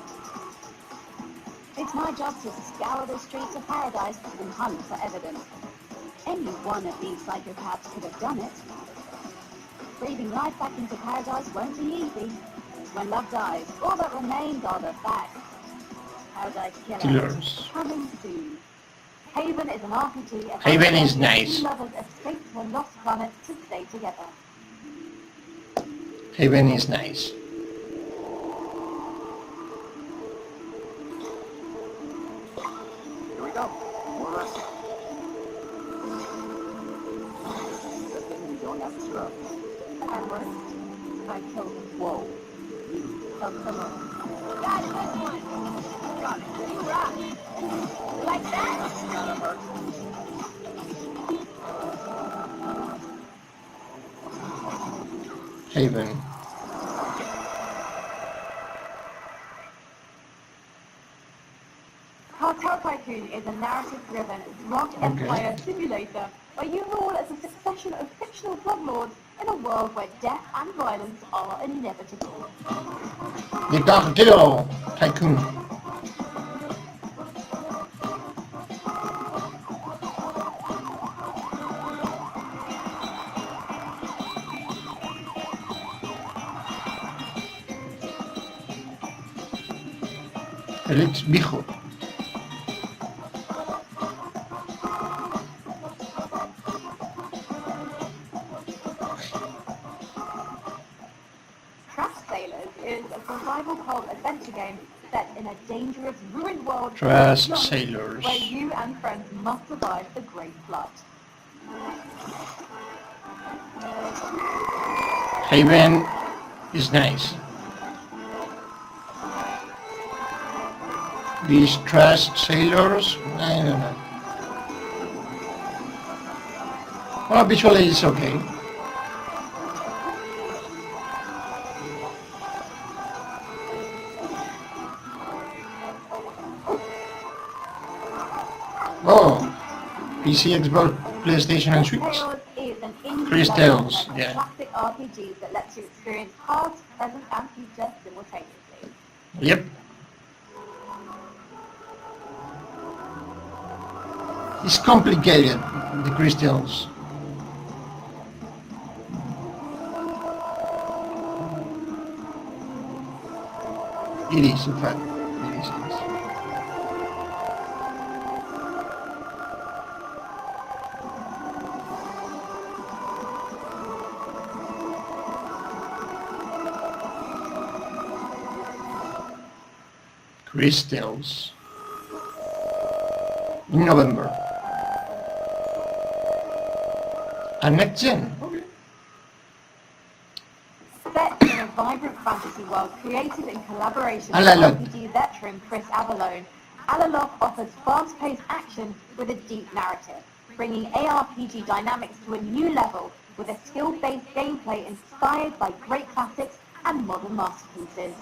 [SPEAKER 5] It's my job to scour the streets of Paradise and hunt for evidence. Any one of these psychopaths could have done it. Breathing life back into Paradise won't be easy. When love dies, all that remains are the facts. Paradise
[SPEAKER 1] Killers.
[SPEAKER 10] Coming soon. Haven is an RPG about
[SPEAKER 1] Haven is
[SPEAKER 10] two
[SPEAKER 1] nice.
[SPEAKER 10] lovers escape to a lost planet to stay together.
[SPEAKER 1] Haven is nice.
[SPEAKER 11] Here we go. More wrestling. Good thing we don't have to scrub.
[SPEAKER 10] At worst, I killed him.
[SPEAKER 11] Whoa.
[SPEAKER 10] Help them up.
[SPEAKER 5] Got this one! Got it. You rock! Like that?
[SPEAKER 11] Got him, Bert.
[SPEAKER 1] Haven.
[SPEAKER 10] Cartel Tycoon is a narrative-driven rock empire simulator where you rule as a succession of fictional drug lords in a world where death and violence are inevitable.
[SPEAKER 1] The Cartel Tycoon. El ex viejo.
[SPEAKER 10] Trash Sailors is a survival cult adventure game set in a dangerous, ruined world
[SPEAKER 1] Trash
[SPEAKER 10] full of zombies,
[SPEAKER 1] Sailors.
[SPEAKER 10] where you and friends must survive the Great Flood.
[SPEAKER 1] Haven is nice. These Trash Sailors, I don't know. Well, visually it's okay. Oh, PC, Xbox, PlayStation, and Switch.
[SPEAKER 10] Tales is an indie
[SPEAKER 1] Crystals,
[SPEAKER 10] development of
[SPEAKER 1] yeah.
[SPEAKER 10] classic RPGs that lets you experience past, present, and future simultaneously.
[SPEAKER 1] Yep. It's complicated, the crystals. It is, in fact. It is. Crystals. In November. And next gen. Okay.
[SPEAKER 10] Set in a vibrant fantasy world created in collaboration with
[SPEAKER 1] Alalot.
[SPEAKER 10] RPG veteran Chris Avalone, Alalot offers fast-paced action with a deep narrative, bringing ARPG dynamics to a new level with a skill-based gameplay inspired by great classics and modern masterpieces.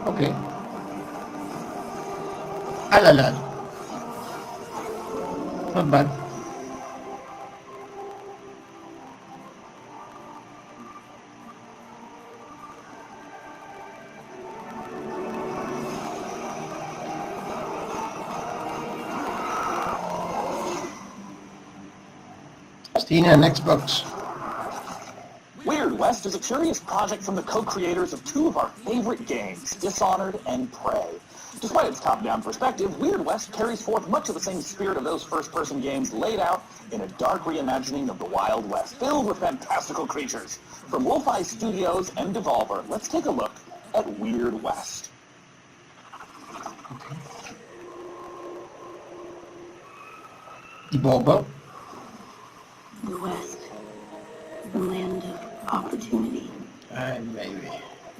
[SPEAKER 1] Okay. Alalot. Not bad. Steam and Xbox.
[SPEAKER 8] Weird West is a curious project from the co-creators of two of our favorite games, Dishonored and Prey. Despite its top-down perspective, Weird West carries forth much of the same spirit of those first-person games laid out in a dark reimagining of the Wild West, filled with fantastical creatures. From Wolfeye Studios and Devolver, let's take a look at Weird West.
[SPEAKER 1] Devolver.
[SPEAKER 5] The West, the land of opportunity,
[SPEAKER 1] Maybe.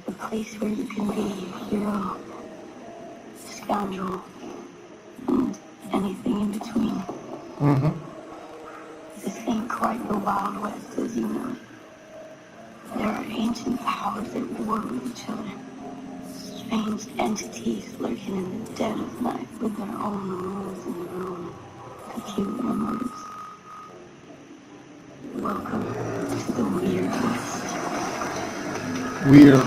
[SPEAKER 5] a place where you can be hero, scoundrel, and anything in between.
[SPEAKER 1] Mm-hmm.
[SPEAKER 5] This ain't quite the Wild West as you know it. There are ancient powers at war with each other. Strange entities lurking in the dead of night with their own rules and their own peculiar motives. Welcome to the Weird West.
[SPEAKER 1] Weird.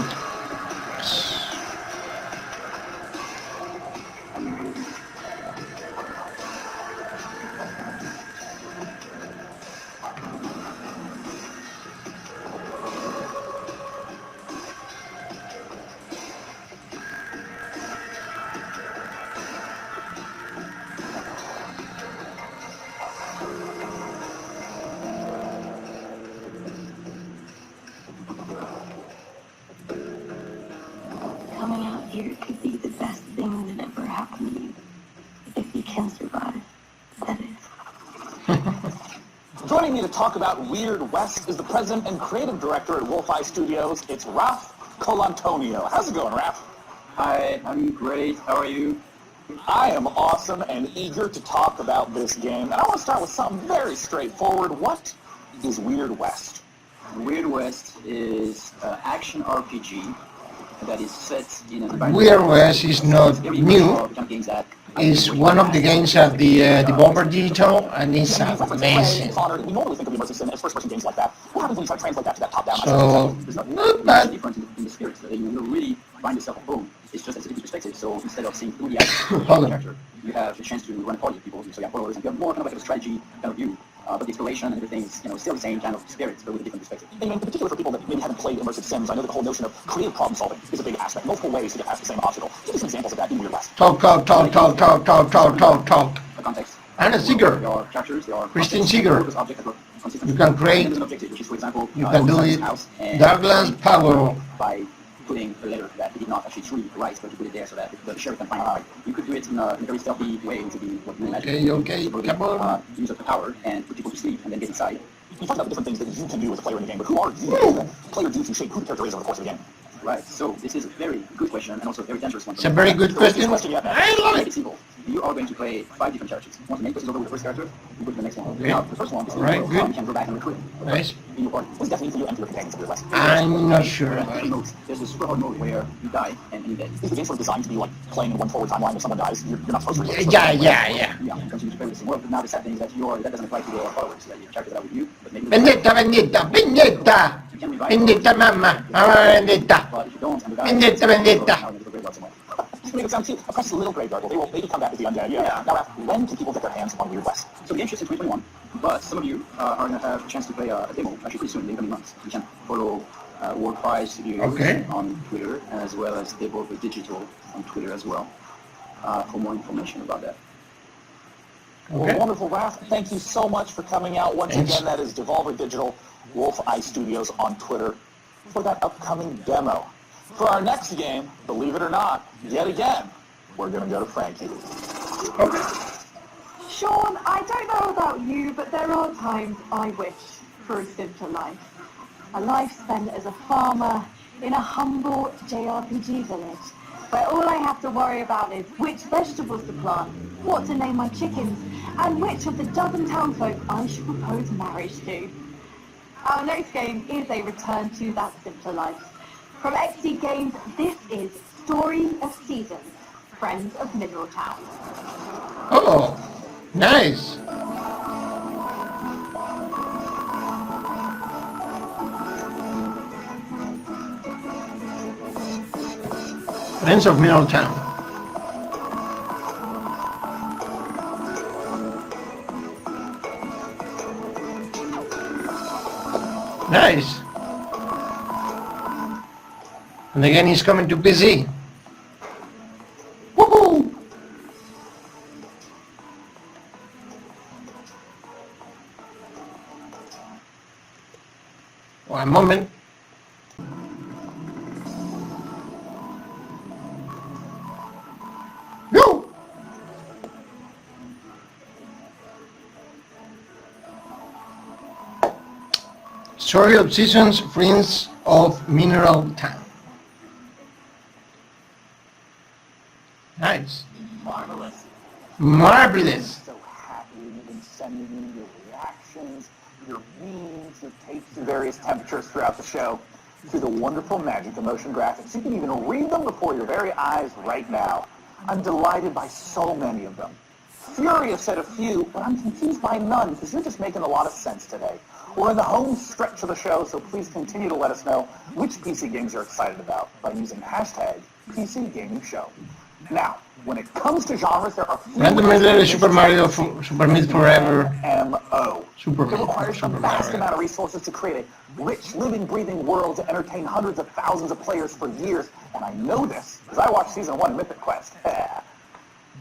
[SPEAKER 5] Coming out here could be the best thing that ever happened to you. If you can survive, that is.
[SPEAKER 8] Joining me to talk about Weird West is the president and creative director at Wolfeye Studios. It's Ralph Colantonio. How's it going, Ralph?
[SPEAKER 12] Hi, I'm great. How are you?
[SPEAKER 8] I am awesome and eager to talk about this game. And I want to start with something very straightforward. What is Weird West?
[SPEAKER 12] Weird West is an action RPG that is set in an
[SPEAKER 1] Weird West is not new. It's one of the games at the Devolver Digital, and it's amazing.
[SPEAKER 8] We normally think of immersive sim as first-person games like that. What happens when you try to translate that to that top-down?
[SPEAKER 1] So, not bad.
[SPEAKER 12] Different in the spirit. You really find yourself at home. It's just a different perspective. So instead of seeing through the action
[SPEAKER 1] Hold on.
[SPEAKER 12] character, you have the chance to run a party of people. So you have followers, and you have more kind of like a strategy kind of view. but the exploration and everything is, still the same kind of spirits, but with a different perspective.
[SPEAKER 8] And in particular for people that maybe haven't played immersive sims, I know that the whole notion of creative problem solving is a big aspect. Multiple ways to get past the same obstacle. Give me some examples of that in Weird West.
[SPEAKER 1] Talk.
[SPEAKER 12] The context.
[SPEAKER 1] Anna
[SPEAKER 12] There
[SPEAKER 1] Seeger,
[SPEAKER 12] are characters, there are
[SPEAKER 1] Christine
[SPEAKER 12] objects,
[SPEAKER 1] Seeger.
[SPEAKER 12] and object as well.
[SPEAKER 1] You can create,
[SPEAKER 12] And there's an objective, which is, for example,
[SPEAKER 1] you can do it.
[SPEAKER 12] house and
[SPEAKER 1] Douglas Powell.
[SPEAKER 12] by putting a letter that he did not actually truly write, but he put it there so that the sheriff can find it. You could do it in a very stealthy way, which would be what you imagine.
[SPEAKER 1] Okay, come on.
[SPEAKER 12] Use of the power and put people to sleep and then get inside.
[SPEAKER 8] You talk about the different things that you can do as a player in the game, but who are you? What does the player do to shape who the character is over the course of the game?
[SPEAKER 12] Right, so this is a very good question and also a very dangerous one.
[SPEAKER 1] It's a very good question. I love
[SPEAKER 12] Make it
[SPEAKER 1] it.
[SPEAKER 12] simple. You are going to play 5 different characters. Once the main quest is over with the first character, you go to the next one.
[SPEAKER 1] Okay.
[SPEAKER 12] Now, the first one is
[SPEAKER 1] Alright, good.
[SPEAKER 12] you can go back and recruit.
[SPEAKER 1] Nice.
[SPEAKER 12] In your party.
[SPEAKER 8] What does that mean for you and for your companions of Weird West?
[SPEAKER 1] I'm not sure
[SPEAKER 12] There are
[SPEAKER 1] about
[SPEAKER 12] three
[SPEAKER 1] it.
[SPEAKER 12] modes. There's the super hard mode where you die and you dead.
[SPEAKER 8] Is the game sort of designed to be like playing in one forward timeline? If someone dies, you're not supposed to.
[SPEAKER 1] Yeah.
[SPEAKER 12] Yeah, it comes into the same world, but now the sad thing is that that doesn't apply to your followers, like your characters that are with you, but maybe
[SPEAKER 1] Vendetta.
[SPEAKER 12] you can revive
[SPEAKER 1] Vendetta, mamma. Vendetta.
[SPEAKER 12] but if you don't, and you die,
[SPEAKER 1] Vendetta.
[SPEAKER 8] Just make it sound too. A precious little graveyard. Well, they will maybe come back as the undead.
[SPEAKER 12] Yeah.
[SPEAKER 8] Now, when can people get their hands on Weird West?
[SPEAKER 12] So the game ships in 2021, but some of you are going to have a chance to play a demo actually pretty soon in the coming months. You can follow Worldfire Studios
[SPEAKER 1] Okay.
[SPEAKER 12] on Twitter, as well as Devolver Digital on Twitter as well, for more information about that.
[SPEAKER 1] Okay.
[SPEAKER 8] Well, wonderful, Raph. Thank you so much for coming out. Once
[SPEAKER 1] Thanks.
[SPEAKER 8] again, that is Devolver Digital, Wolf Eye Studios on Twitter for that upcoming demo. For our next game, believe it or not, yet again, we're going to go to Frankie.
[SPEAKER 10] Sean, I don't know about you, but there are times I wish for a simpler life. A life spent as a farmer in a humble JRPG village, where all I have to worry about is which vegetables to plant, what to name my chickens, and which of the dozen townfolk I should propose marriage to. Our next game is a return to that simpler life. From XD Games, this is Story of Seasons, Friends of Mineral Town.
[SPEAKER 1] Oh, nice. Friends of Mineral Town. Nice. And again, he's coming to PC. Woohoo! One moment. Go! Story of Seasons, Friends of Mineral Town. Nice.
[SPEAKER 8] Marvelous.
[SPEAKER 1] Marvelous.
[SPEAKER 8] So happy you've been sending me your reactions, your memes, your tapes to various temperatures throughout the show, through the wonderful magic of motion graphics. You can even read them before your very eyes right now. I'm delighted by so many of them. Furious at a few, but I'm confused by none because you're just making a lot of sense today. We're in the home stretch of the show, so please continue to let us know which PC games you're excited about by using hashtag PC Gaming Show. Now, when it comes to genres, there are
[SPEAKER 1] Random Letter Super Mario, Super Meat Forever.
[SPEAKER 8] MMO.
[SPEAKER 1] Super
[SPEAKER 8] It
[SPEAKER 1] Meat,
[SPEAKER 8] requires a
[SPEAKER 1] Super
[SPEAKER 8] vast
[SPEAKER 1] Mario.
[SPEAKER 8] amount of resources to create a rich, living, breathing world to entertain hundreds of thousands of players for years, and I know this because I watched Season 1 of Mythic Quest.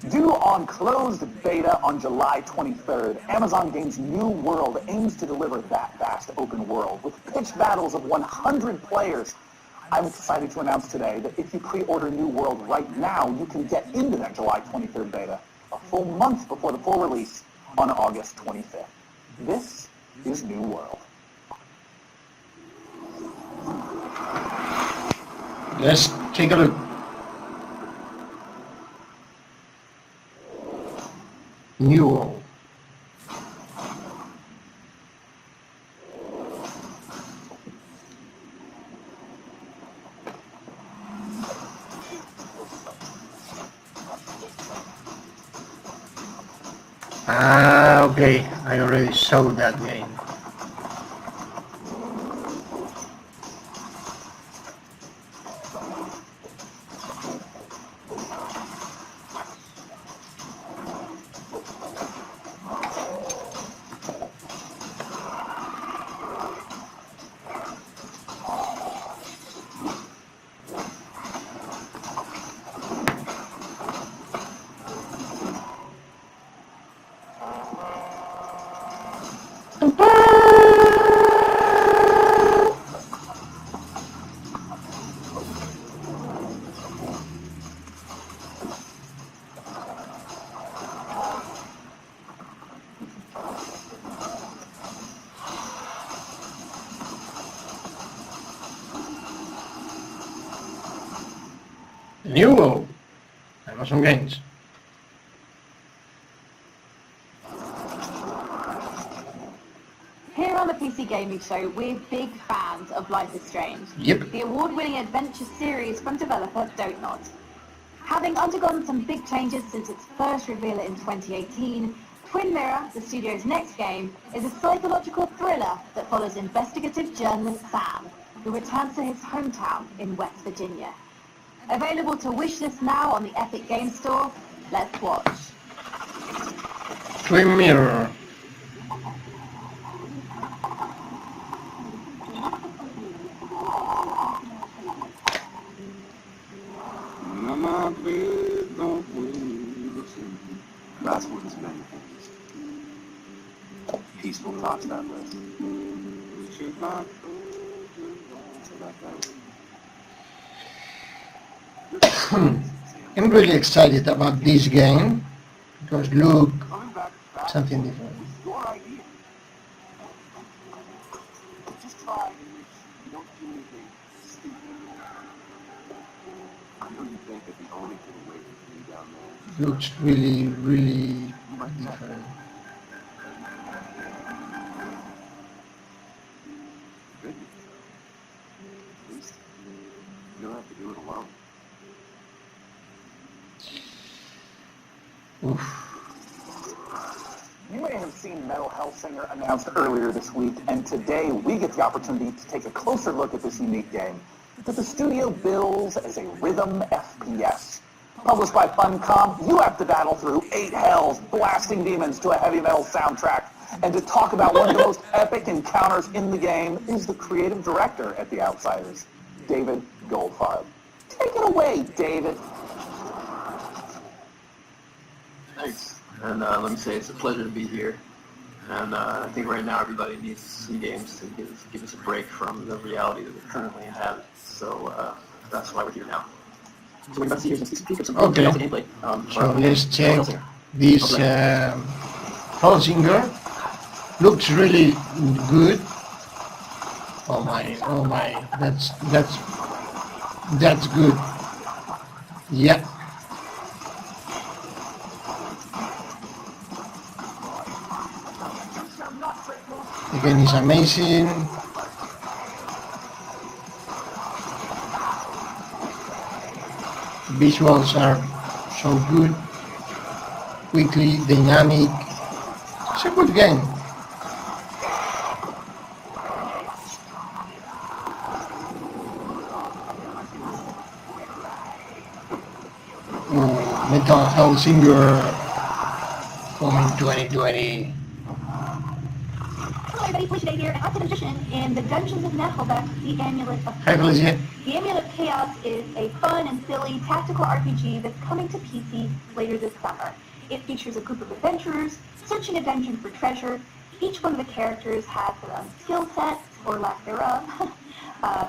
[SPEAKER 8] Due on closed beta on July 23rd, Amazon Games' New World aims to deliver that vast open world with pitched battles of 100 players. I'm excited to announce today that if you pre-order New World right now, you can get into that July 23rd beta a full month before the full release on August 25th. This is New World.
[SPEAKER 1] Let's take a look. New World. Ah, okay. I already saw that game. New world. Amazon Games.
[SPEAKER 10] Here on the PC Gaming Show, we're big fans of Life is Strange.
[SPEAKER 1] Yep.
[SPEAKER 10] The award-winning adventure series from developer Donde. Having undergone some big changes since its first reveal in 2018, Twin Mirror, the studio's next game, is a psychological thriller that follows investigative journalist Sam, who returns to his hometown in West Virginia. Available to wishlist now on the Epic Games Store. Let's watch.
[SPEAKER 1] Twin Mirror.
[SPEAKER 11] Mama, please don't listen.
[SPEAKER 9] That's what his main things. Peaceful thoughts that list.
[SPEAKER 11] Should not.
[SPEAKER 9] So that goes.
[SPEAKER 1] I'm really excited about this game because look, something different.
[SPEAKER 11] Your idea. Just try and you don't do anything stupid.
[SPEAKER 9] I know you think that the only thing waiting for you down there.
[SPEAKER 1] Looks really, really different.
[SPEAKER 9] Good. At least you don't have to do it alone.
[SPEAKER 1] Oof.
[SPEAKER 8] You may have seen Metal Hellsinger announced earlier this week, and today we get the opportunity to take a closer look at this unique game that the studio bills as a rhythm FPS. Published by Funcom, you have to battle through 8 hells, blasting demons to a heavy metal soundtrack. And to talk about one of the most epic encounters in the game is the creative director at The Outsiders, David Goldfarb. Take it away, David.
[SPEAKER 13] Thanks. And let me say it's a pleasure to be here. And I think right now everybody needs some games to give us a break from the reality that we currently inhabit. So that's why we're here now. So we're about to see here some peek of some
[SPEAKER 1] Okay.
[SPEAKER 13] gameplay.
[SPEAKER 1] So let's check this Hellsinger. Looks really good. Oh my, that's good. Yeah. The game is amazing. Visuals are so good, quickly, dynamic. It's a good game. Metal Hellsinger coming 2020.
[SPEAKER 10] Hello everybody, Felicia Day here, and I'm the magician in the Dungeons of Nefelbeck, the Amulet of
[SPEAKER 1] Hi Felicia.
[SPEAKER 10] The Amulet of Chaos is a fun and silly tactical RPG that's coming to PC later this summer. It features a group of adventurers searching a dungeon for treasure. Each one of the characters has their own skill sets, or lack thereof,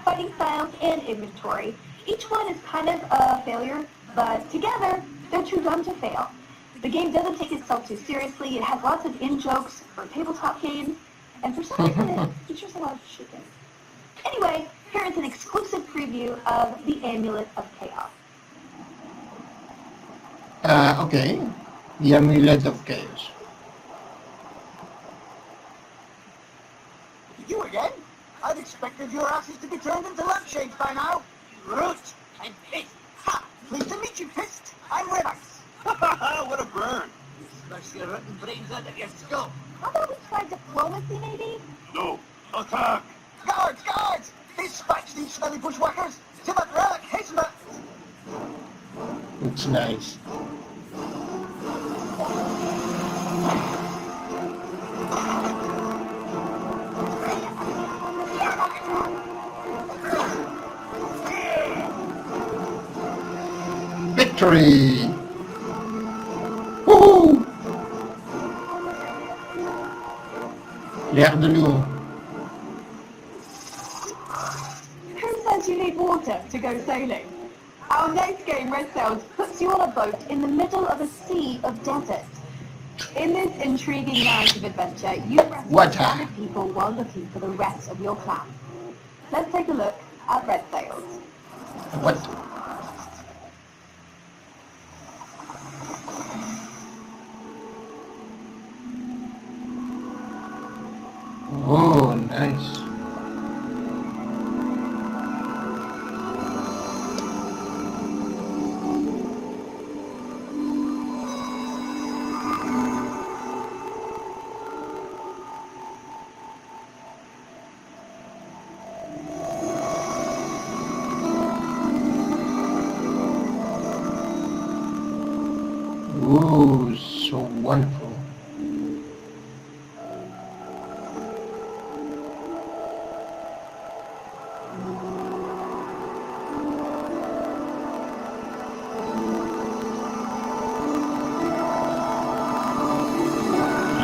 [SPEAKER 10] fighting styles, and inventory. Each one is kind of a failure, but together, they're too dumb to fail. The game doesn't take itself too seriously. It has lots of in-jokes for tabletop games, and for some reason it features a lot of chicken. Anyway, here is an exclusive preview of the Amulet of Chaos.
[SPEAKER 1] Okay, the Amulet of Chaos.
[SPEAKER 7] You again? I'd expected your asses to be turned into lampshades by now. Brute! I'm pissed. Ha! Pleased to meet you, Pissed. I'm Renax. What a burn! You smash your rotten brains out of your skull.
[SPEAKER 10] How about we try diplomacy, maybe?
[SPEAKER 11] No, attack!
[SPEAKER 7] Guards! Guards! Dispatch these smelly bushwhackers! Timothy Relic, hasten it!
[SPEAKER 1] It's nice. Victory! Woohoo! L'air de Lyon.
[SPEAKER 10] Who says you need water to go sailing? Our next game, Red Sails, puts you on a boat in the middle of a sea of desert. In this intriguing narrative adventure, you rescue stranded people while looking for the rest of your clan. Let's take a look at Red Sails.
[SPEAKER 1] What? Oh, nice. Ooh, so wonderful.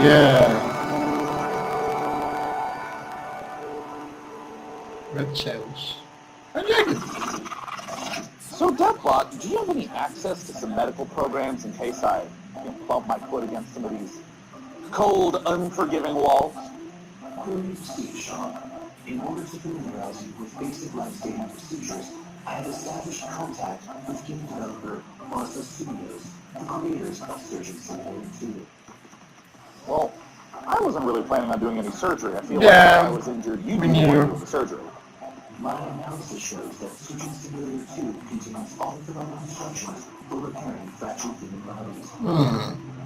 [SPEAKER 1] Yeah. Red Sails. I like it.
[SPEAKER 8] So, DevBot, do you have any access to some medical programs in case I bump my foot against some of these cold, unforgiving walls?
[SPEAKER 11] According to Steve Shaw, in order to familiarize you with basic life-saving procedures, I have established contact with game developer Martha Studios, the creators of Surgeon Simulator 2.
[SPEAKER 8] Well, I wasn't really planning on doing any surgery. I feel like
[SPEAKER 1] Yeah,
[SPEAKER 8] if I was injured, you'd
[SPEAKER 1] me
[SPEAKER 8] be
[SPEAKER 1] neither.
[SPEAKER 8] doing the surgery.
[SPEAKER 11] My analysis shows that Surgeon Simulator 2 contains all the relevant instructions for repairing fractured human bodies.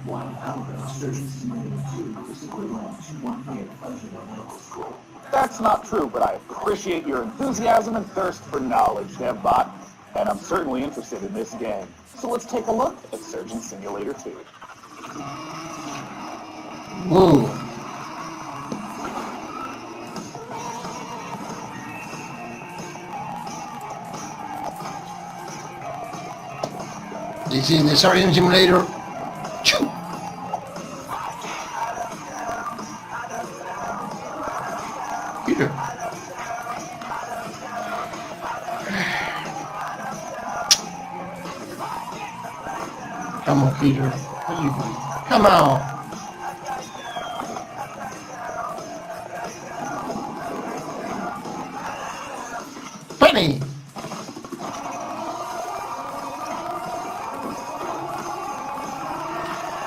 [SPEAKER 11] While, however, Surgeon Simulator 2 is equivalent to 1 year of human medical school.
[SPEAKER 8] That's not true, but I appreciate your enthusiasm and thirst for knowledge, DevBot, and I'm certainly interested in this game. So let's take a look at Surgeon Simulator 2.
[SPEAKER 1] Whoa. This is the Surgeon Simulator. Choo. Peter. Come on, Peter. What are you doing? Come on. Penny.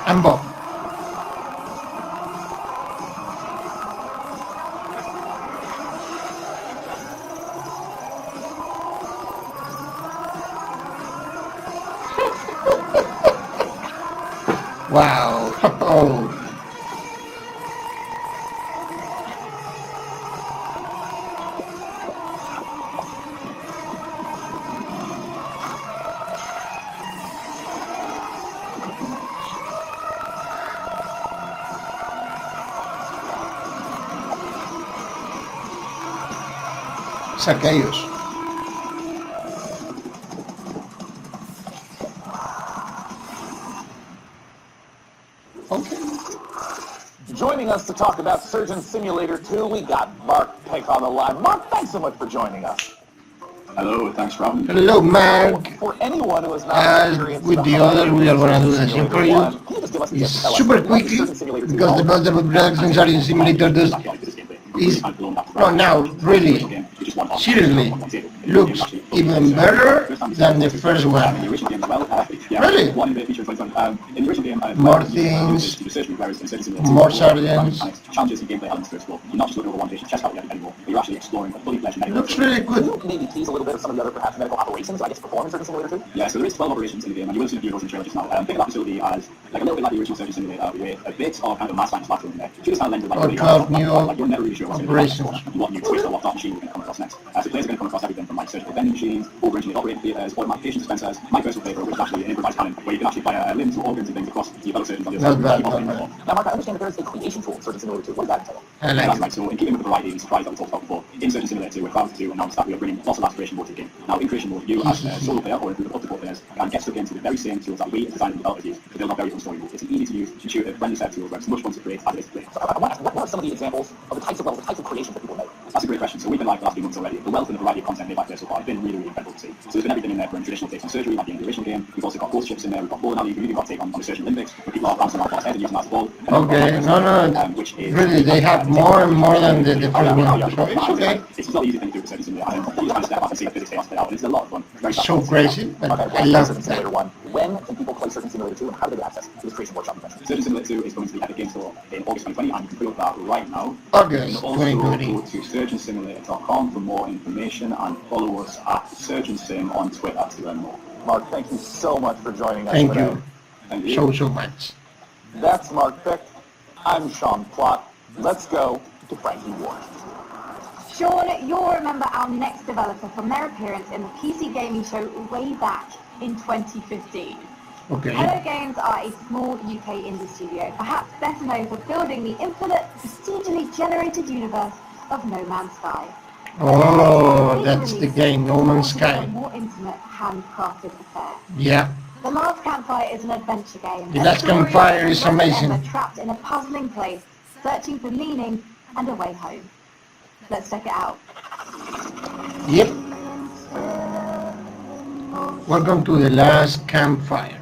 [SPEAKER 1] And Bob. Wow. Oh. Saqueos. Okay.
[SPEAKER 8] Joining us to talk about Surgeon Simulator 2, we got Mark Peck on the line. Mark, thanks so much for joining us.
[SPEAKER 11] Hello, thanks for having me.
[SPEAKER 1] Hello, Mark.
[SPEAKER 8] For anyone who has not
[SPEAKER 1] As
[SPEAKER 8] experienced
[SPEAKER 1] with the others, we are going to do the same for you. It's super quickly because the most of the productions are in Simulator 2 is, no, now, really, seriously, looks even better than the first one. Really? More things, more sergeants. Looks really good.
[SPEAKER 8] Can you maybe tease a little bit of some of the other perhaps medical operations, I guess, performed in Surgeon Simulator 2?
[SPEAKER 11] Yeah, so there is 12 operations in the game, and you will see a few of those in the trailer just now. Think of that facility as like a little bit like the original Surgeon Simulator, with a bit of kind of mass science background in there. Through this kind of lens of like,
[SPEAKER 1] Or 12 new
[SPEAKER 11] like you're never really sure what's going to
[SPEAKER 1] operations.
[SPEAKER 11] happen, what new twist or what thought machine you're going to come across next. So players are going to come across everything from
[SPEAKER 12] like surgical vending machines, over-engineered operating theatres, automatic patient dispensers. My personal favourite was actually an improvised cannon, where you can actually fire limbs, organs and things across the fellow surgeons on the other side.
[SPEAKER 1] Not bad.
[SPEAKER 8] Now, Mark, I understand that there's a creation tool in Surgeon Simulator 2. What does that entail?
[SPEAKER 1] I
[SPEAKER 12] That's
[SPEAKER 1] like
[SPEAKER 12] right. So in keeping with the variety and surprise that we talked about before, in Surgeon Simulator 2, we're proud to announce that we are bringing lots of last creation mode to the game. Now, in creation mode, you as a solo player or a group of up to 4 players can get stuck into the very same tools that we as designers and developers use to build our very own story mode. It's an easy-to-use, intuitive, friendly set of tools where it's much fun to create as it is to play.
[SPEAKER 8] So I want to ask, what are some of the examples of the types of levels, the types of creations that people make?
[SPEAKER 12] That's a great question. So we've been live for the last few months already. The wealth and the variety of content made back there so far has been really, really incredible to see. So there's been everything in there from traditional takes on surgery, like the original game. We've also got ghost ships in there. We've got bowling alley. We've even got a take on the surgeon Olympics, where people are bouncing around boss head and using that as a ball.
[SPEAKER 1] Okay, no,
[SPEAKER 12] which is
[SPEAKER 1] really, they have more and more than the first one, so it's okay.
[SPEAKER 12] It's not easy thing to do with Surgeon Simulator. You just kind of step back and see the physics chaos play out, and it's a lot of fun. Very
[SPEAKER 1] So crazy, but
[SPEAKER 8] Okay,
[SPEAKER 1] I
[SPEAKER 8] well,
[SPEAKER 1] love
[SPEAKER 8] Surgeon
[SPEAKER 1] that.
[SPEAKER 8] Simulator 1. When can people play Surgeon Simulator 2, and how do they get access to this creation workshop you mentioned?
[SPEAKER 12] Surgeon Simulator 2 is coming to the Epic Games Store in August 2020, and you can pre-order that right now.
[SPEAKER 1] August
[SPEAKER 12] You can also
[SPEAKER 1] 2020.
[SPEAKER 12] go to surgeonsimulator.com for more information and follow us at SurgeonSim on Twitter to learn more.
[SPEAKER 8] Mark, thank you so much for joining us
[SPEAKER 1] Thank
[SPEAKER 8] today.
[SPEAKER 1] you
[SPEAKER 12] Thank you.
[SPEAKER 1] so much.
[SPEAKER 8] That's Mark Pick. I'm Sean Plott. Let's go to Frankie Ward.
[SPEAKER 10] Sean, you'll remember our next developer from their appearance in the PC gaming show way back in 2015.
[SPEAKER 1] Okay.
[SPEAKER 10] Hello Games are a small UK indie studio, perhaps better known for building the infinite, procedurally generated universe of No Man's Sky.
[SPEAKER 1] Oh, that's the game, No Man's Sky.
[SPEAKER 10] A more intimate, handcrafted affair.
[SPEAKER 1] Yeah.
[SPEAKER 10] The Last Campfire is an adventure game.
[SPEAKER 1] The Last Campfire is amazing.
[SPEAKER 10] Trapped in a puzzling place, searching for meaning and a way home. Let's check it out.
[SPEAKER 1] Yep. Welcome to The Last Campfire.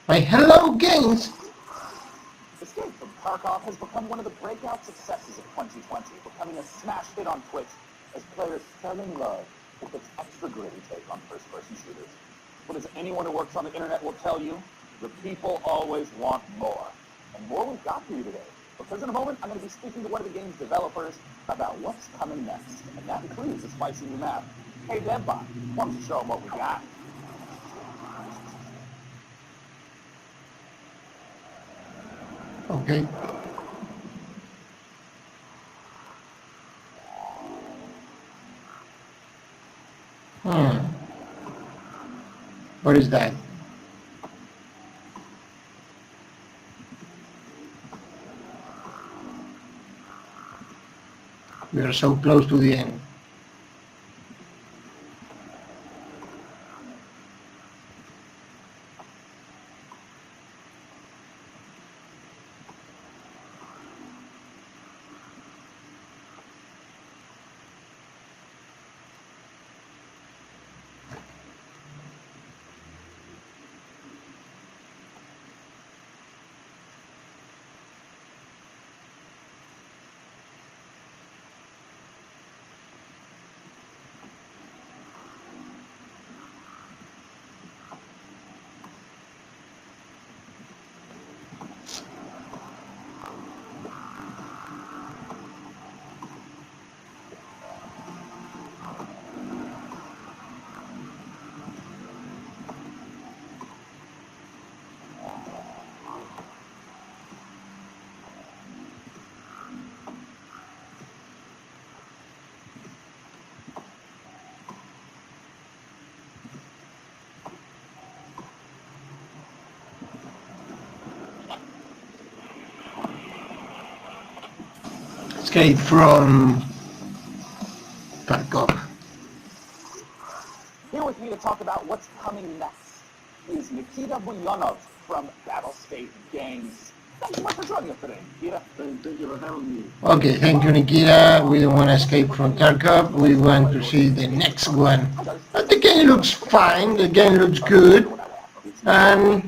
[SPEAKER 1] My Hello Games.
[SPEAKER 8] Escape from Tarkov has become one of the breakout successes of 2020, becoming a smash hit on Twitch as players fell in love with its extra gritty take on first-person shooters. But as anyone who works on the internet will tell you, the people always want more. And more we've got for you today. Because in a moment, I'm going to be speaking to one of the game's developers about what's coming next. And that includes a spicy new map. Hey, Devbot, why don't you show them what we got?
[SPEAKER 1] Okay. What is that? We are so close to the end. Escape from Tarkov.
[SPEAKER 8] Here with me to talk about what's coming next is Nikita Buyanov from Battlestate Games. Thanks so much for joining us today, Nikita.
[SPEAKER 2] Thank you for having me.
[SPEAKER 1] Okay, thank you, Nikita. We don't want to escape from Tarkov. We want to see the next one. But the game looks fine. The game looks good. And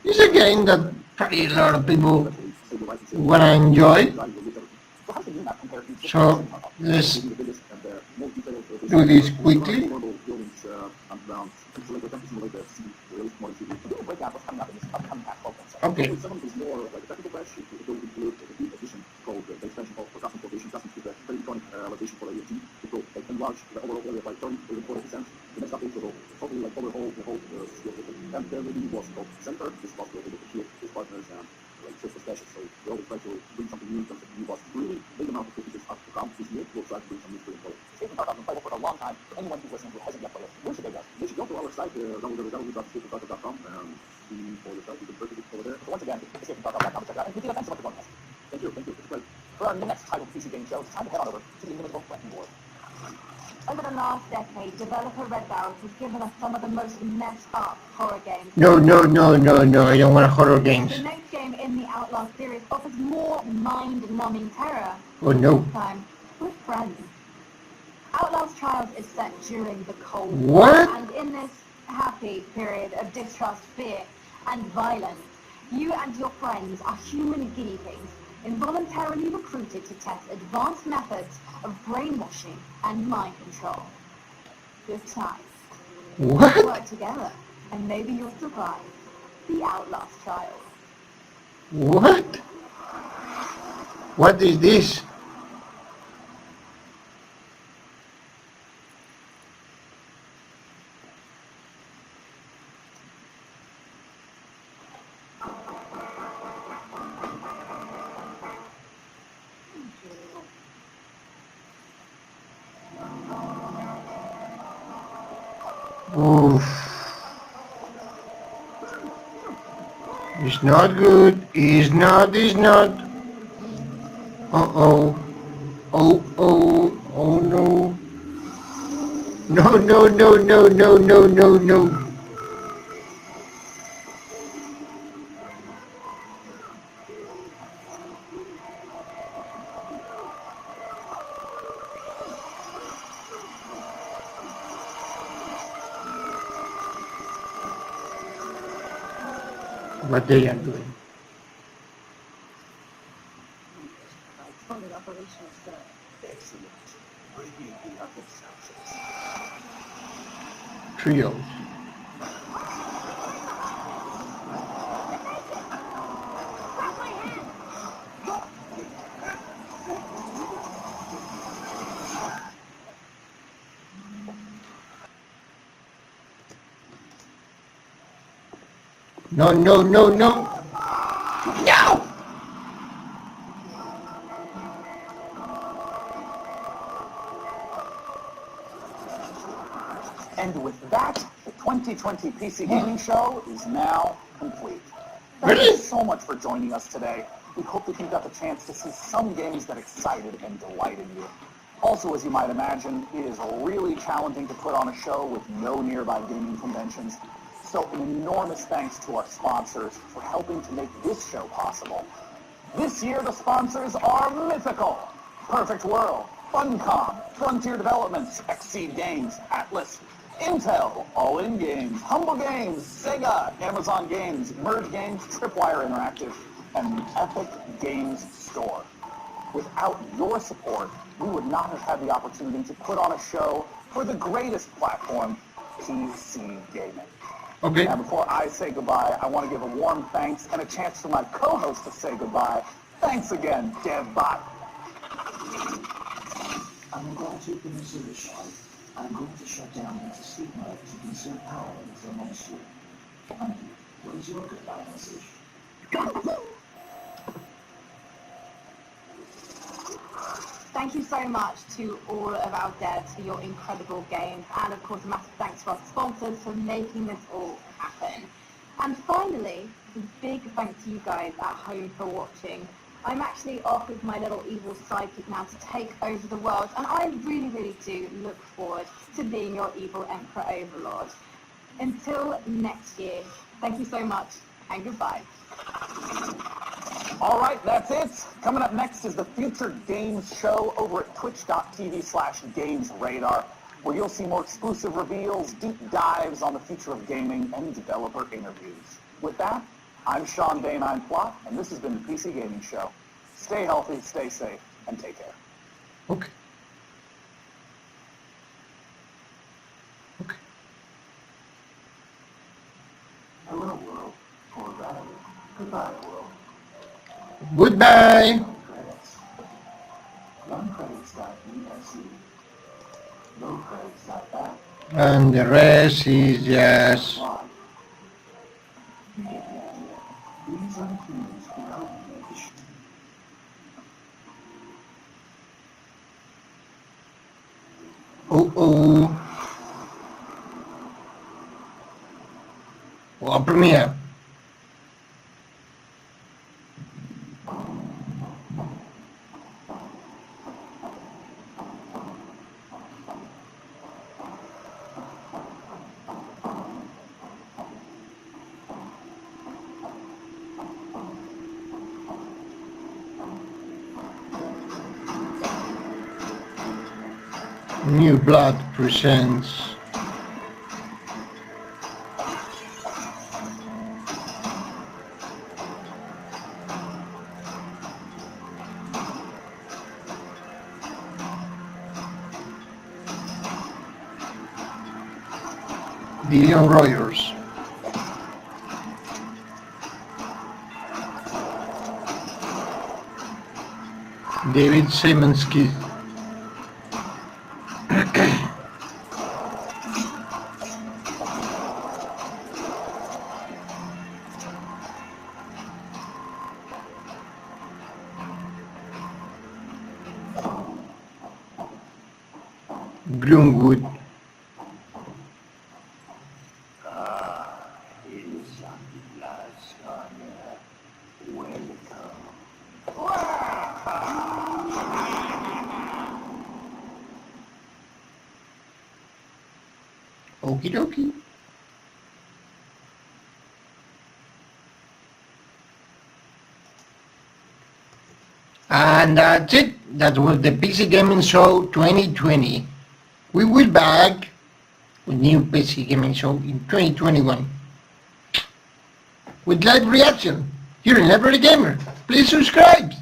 [SPEAKER 1] it's a game that probably a lot of people want to enjoy. So let's do this quickly. Okay.
[SPEAKER 8] Anyone who's listening who hasn't yet played it, where should they go? They should go to our site, www.escapefortarkov.com, and for yourself, you can purchase it over there. So once again, escapefortarkov.com, check it out. And Nikita, thanks so much for joining us. Thank you, it's great. For our next title PC game show, it's time to head on over to the inimitable Fletton board.
[SPEAKER 10] Over the last decade, developer Red Barrel has given us some of the most messed up horror games.
[SPEAKER 1] No, I don't want horror games.
[SPEAKER 10] The next game in the Outlast series offers more mind-numbing terror.
[SPEAKER 1] Oh no.
[SPEAKER 10] This time, with friends. Outlast Trials is set during the Cold
[SPEAKER 1] War.
[SPEAKER 10] What? And in this happy period of distrust, fear, and violence, you and your friends are human guinea pigs, involuntarily recruited to test advanced methods of brainwashing and mind control. Good times.
[SPEAKER 1] What?
[SPEAKER 10] Work together, and maybe you'll survive the Outlast Trials.
[SPEAKER 1] What? What is this? Oof. It's not good. It's not. Uh-oh. Oh no. No. What they are doing. Trios. No.
[SPEAKER 8] And with that, the 2020 PC Gaming Show is now complete.
[SPEAKER 1] Really?
[SPEAKER 8] Thank you so much for joining us today. We hope that you got the chance to see some games that excited and delighted you. Also, as you might imagine, it is really challenging to put on a show with no nearby gaming conventions. So an enormous thanks to our sponsors for helping to make this show possible. This year, the sponsors are Mythical, Perfect World, Funcom, Frontier Developments, Exceed Games, Atlas, Intel, All In Games, Humble Games, Sega, Amazon Games, Merge Games, Tripwire Interactive, and the Epic Games Store. Without your support, we would not have had the opportunity to put on a show for the greatest platform, PC Gaming.
[SPEAKER 1] Okay.
[SPEAKER 8] Now, before I say goodbye, I want to give a warm thanks and a chance for my co-host to say goodbye. Thanks again, DevBot.
[SPEAKER 11] I'm going to finish the mission. I'm going to shut down the sleep mode to conserve power for next year. Thank you. What is your goodbye message?
[SPEAKER 10] Thank you so much to all of our devs for your incredible games, and of course a massive thanks to our sponsors for making this all happen. And finally, a big thanks to you guys at home for watching. I'm actually off with my little evil sidekick now to take over the world, and I really do look forward to being your evil Emperor Overlord. Until next year, thank you so much. and goodbye.
[SPEAKER 8] All right, that's it. Coming up next is the Future Games Show over at twitch.tv/GamesRadar, where you'll see more exclusive reveals, deep dives on the future of gaming, and developer interviews. With that, I'm Sean Bainine Plot, and this has been the PC Gaming Show. Stay healthy, stay safe, and take care.
[SPEAKER 1] Okay.
[SPEAKER 11] Hello, world. Or rather, goodbye, world.
[SPEAKER 1] Goodbye.
[SPEAKER 11] Credits. Noncredits.exe. No credits.back.
[SPEAKER 1] And the rest is just...
[SPEAKER 11] You get the idea. These are the humans who help me make the show.
[SPEAKER 1] Oh. World premiere. New Blood presents Dillion Rogers. David Szymanski. Gloomwood. Okie dokie. And that's it. That was the PC Gaming Show 2020. We will be back with new PC Gaming Show in 2021 with live reaction here in Every Gamer. Please subscribe.